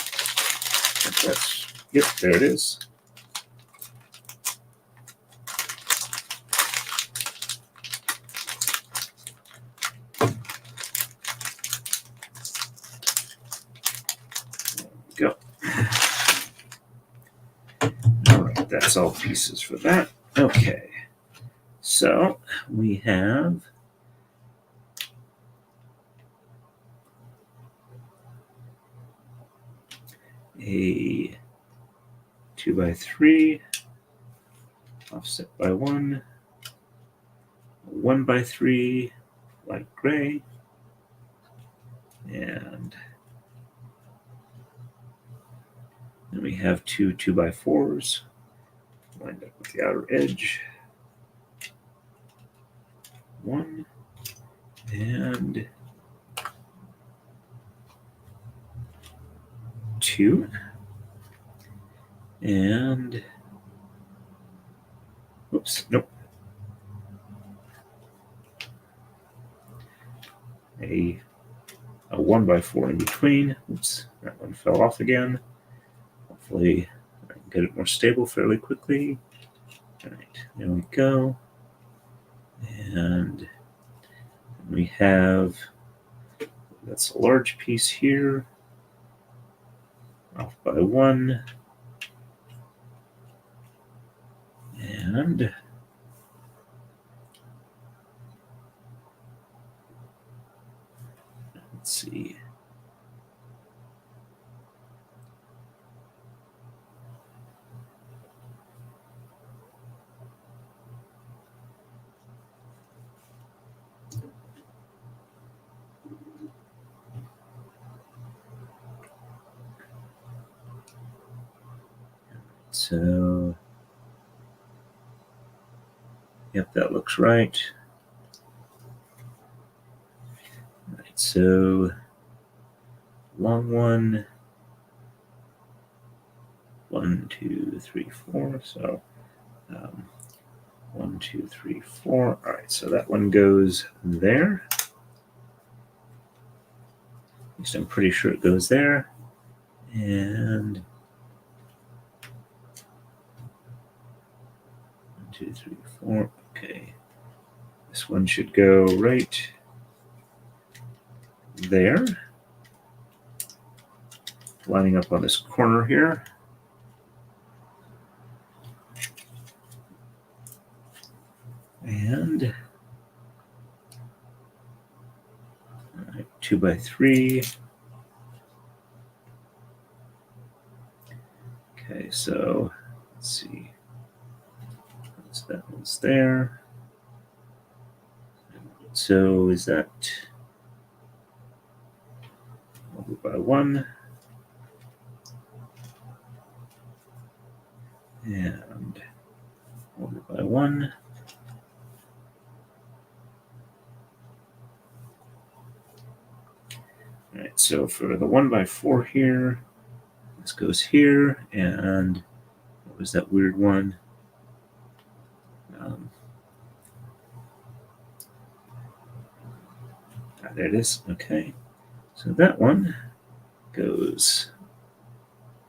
That's, yep, there it is. Go. All right, that's all pieces for that. Okay, so we have a 2x3 offset by 1, a 1x3 light gray, and then we have two 2x4s lined up with the outer edge. 1 and 2 and oops, nope. A 1x4 in between. Oops, that one fell off again. Hopefully I can get it more stable fairly quickly. All right, there we go. And we have, that's a large piece here, off by 1. And let's see. So, yep, that looks right. All right, so long one, 1, 2, 3, 4. So 1, 2, 3, 4. All right, so that one goes there. At least I'm pretty sure it goes there. And 1, 2, 3, 4. Okay, this one should go right there, lining up on this corner here. And 2x3. Okay, so let's see. That one's there. So is that over by 1? And over by 1. All right, so for the 1x4 here, this goes here, and what was that weird one? There it is. Okay, so that one goes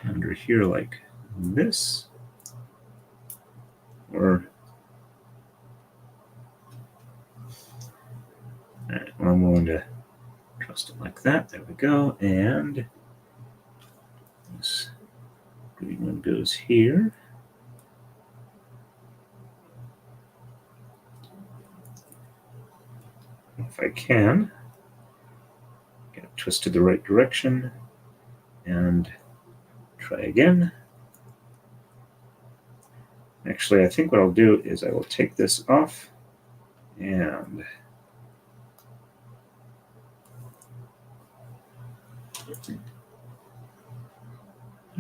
under here like this, or all right, well, I'm willing to trust it like that. There we go. And this green one goes here. If I can, get it twisted the right direction and try again. Actually, I think what I'll do is I will take this off and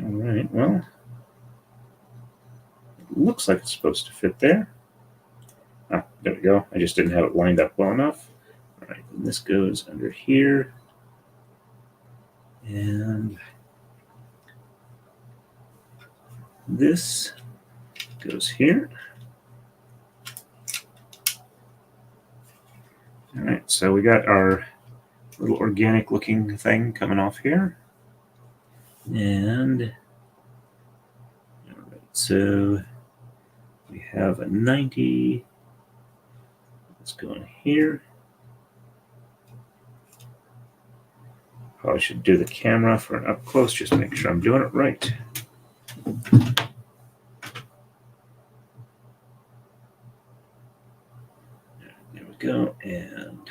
all right, well, it looks like it's supposed to fit there. Ah, there we go. I just didn't have it lined up well enough. All right, and this goes under here. And this goes here. All right, so we got our little organic looking thing coming off here. And all right, so we have a 90. Let's go in here. Probably should do the camera for an up close, just make sure I'm doing it right. There we go, and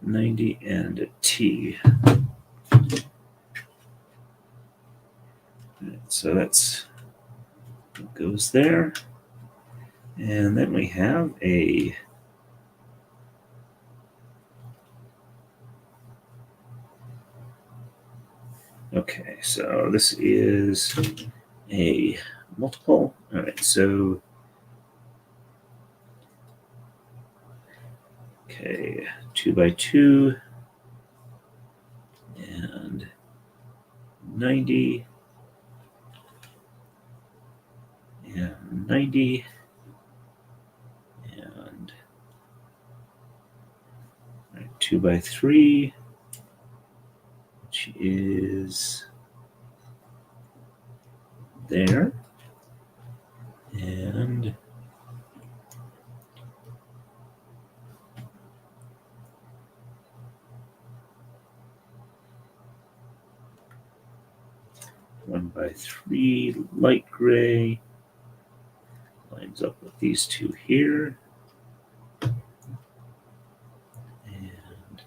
90 and a T. Right, so that's what goes there. And then we have a okay, so this is a multiple. All right, so okay, 2x2 and 90 and 90 and 2x3, which is there, and one by 3 light gray lines up with these two here. And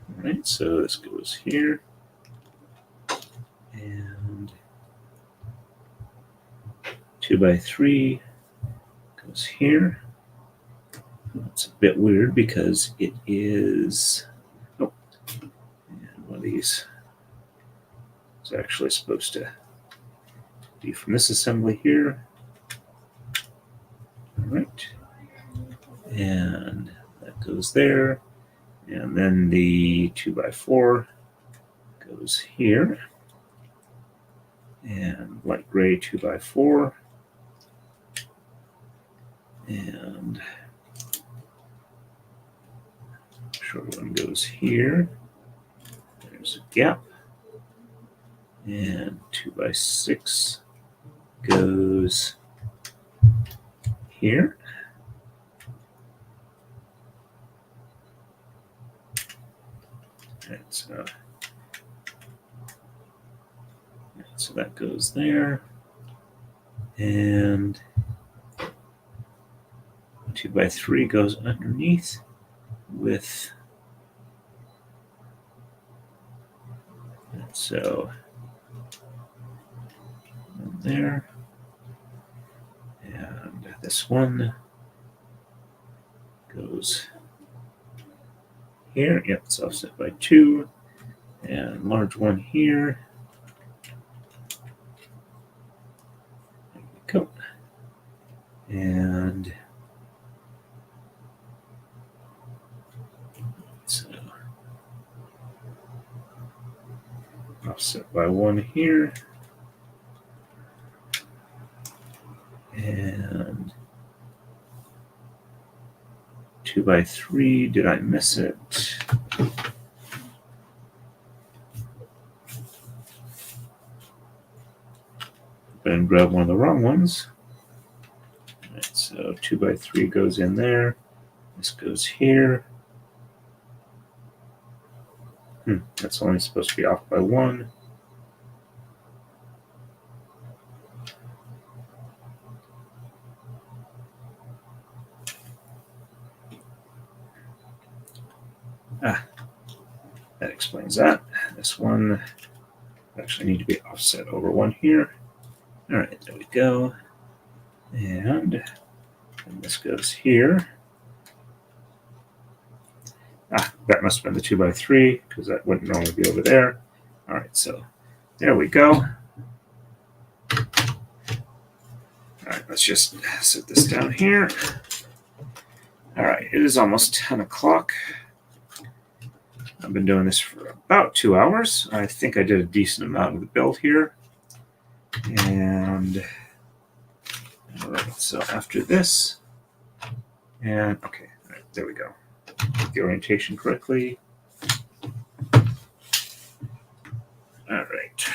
all right, so this goes here. And 2x3 goes here. It's a bit weird because it is, oh, and one of these is actually supposed to be from this assembly here. All right, and that goes there, and then the 2x4 goes here, and light gray 2x4, and short one goes here. There's a gap, and 2x6 goes here. And so that goes there, and 2x3 goes underneath with, and so there, and this one goes here. Yep, it's offset by 2, and large one here. There we go. And so offset by 1 here. And 2x3, did I miss it? And grab one of the wrong ones. All right, so 2x3 goes in there. This goes here. That's only supposed to be off by 1. That explains that. This one actually need to be offset over 1 here. All right, there we go. And this goes here. That must have been the 2x3 because that wouldn't normally be over there. All right, so there we go. All right, let's just set this down here. All right, it is almost 10 o'clock. I've been doing this for about 2 hours. I think I did a decent amount of the build here. And all right, so after this, and okay, all right, there we go. Get the orientation correctly. All right.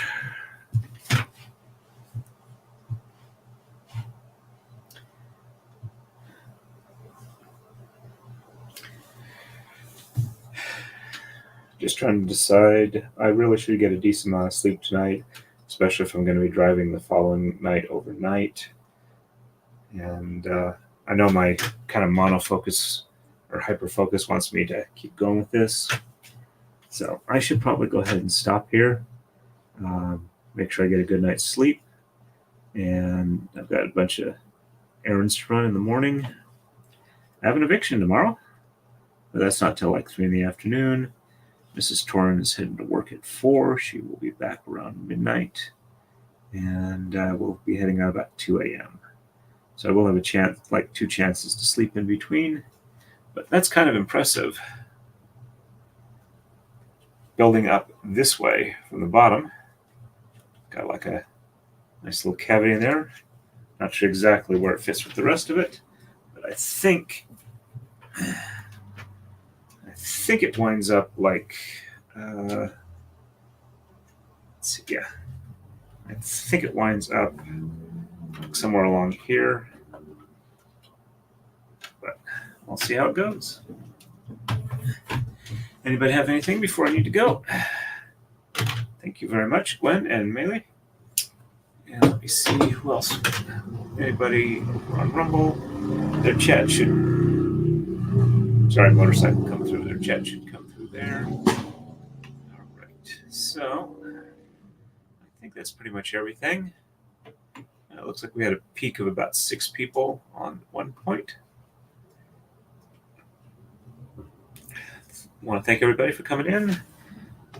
Just trying to decide. I really should get a decent amount of sleep tonight, especially if I'm going to be driving the following night overnight. And I know my kind of monofocus or hyperfocus wants me to keep going with this. So I should probably go ahead and stop here. Make sure I get a good night's sleep. And I've got a bunch of errands to run in the morning. I have an eviction tomorrow, but that's not till like 3 in the afternoon. Mrs. Torrin is heading to work at 4. She will be back around midnight. And we'll be heading out about 2 a.m. So I will have a chance, like 2 chances to sleep in between. But that's kind of impressive. Building up this way from the bottom. Got like a nice little cavity in there. Not sure exactly where it fits with the rest of it. But I think it winds up like, let's see, yeah. I think it winds up somewhere along here. But we'll see how it goes. Anybody have anything before I need to go? Thank you very much, Gwen and Melee. And let me see who else. Anybody on Rumble? Their chat should. Sorry, motorcycle come through. Their chat should come through there. All right. So I think that's pretty much everything. It looks like we had a peak of about 6 people on one point. I want to thank everybody for coming in.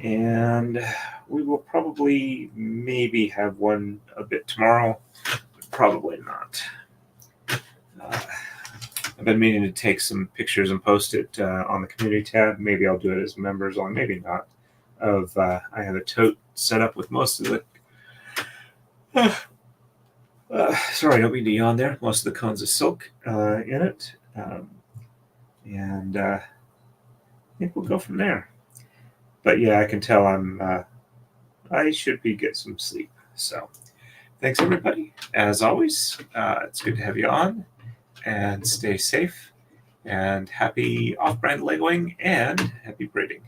And we will probably maybe have one a bit tomorrow, but probably not. I've been meaning to take some pictures and post it on the community tab. Maybe I'll do it as members only, maybe not. I have a tote set up with most of the. Sorry, I don't mean to yawn there. Most of the cones of silk in it, and I think we'll go from there. But yeah, I can tell I should be get some sleep. So thanks everybody. As always, it's good to have you on, and stay safe and happy off-brand Legoing and happy braiding.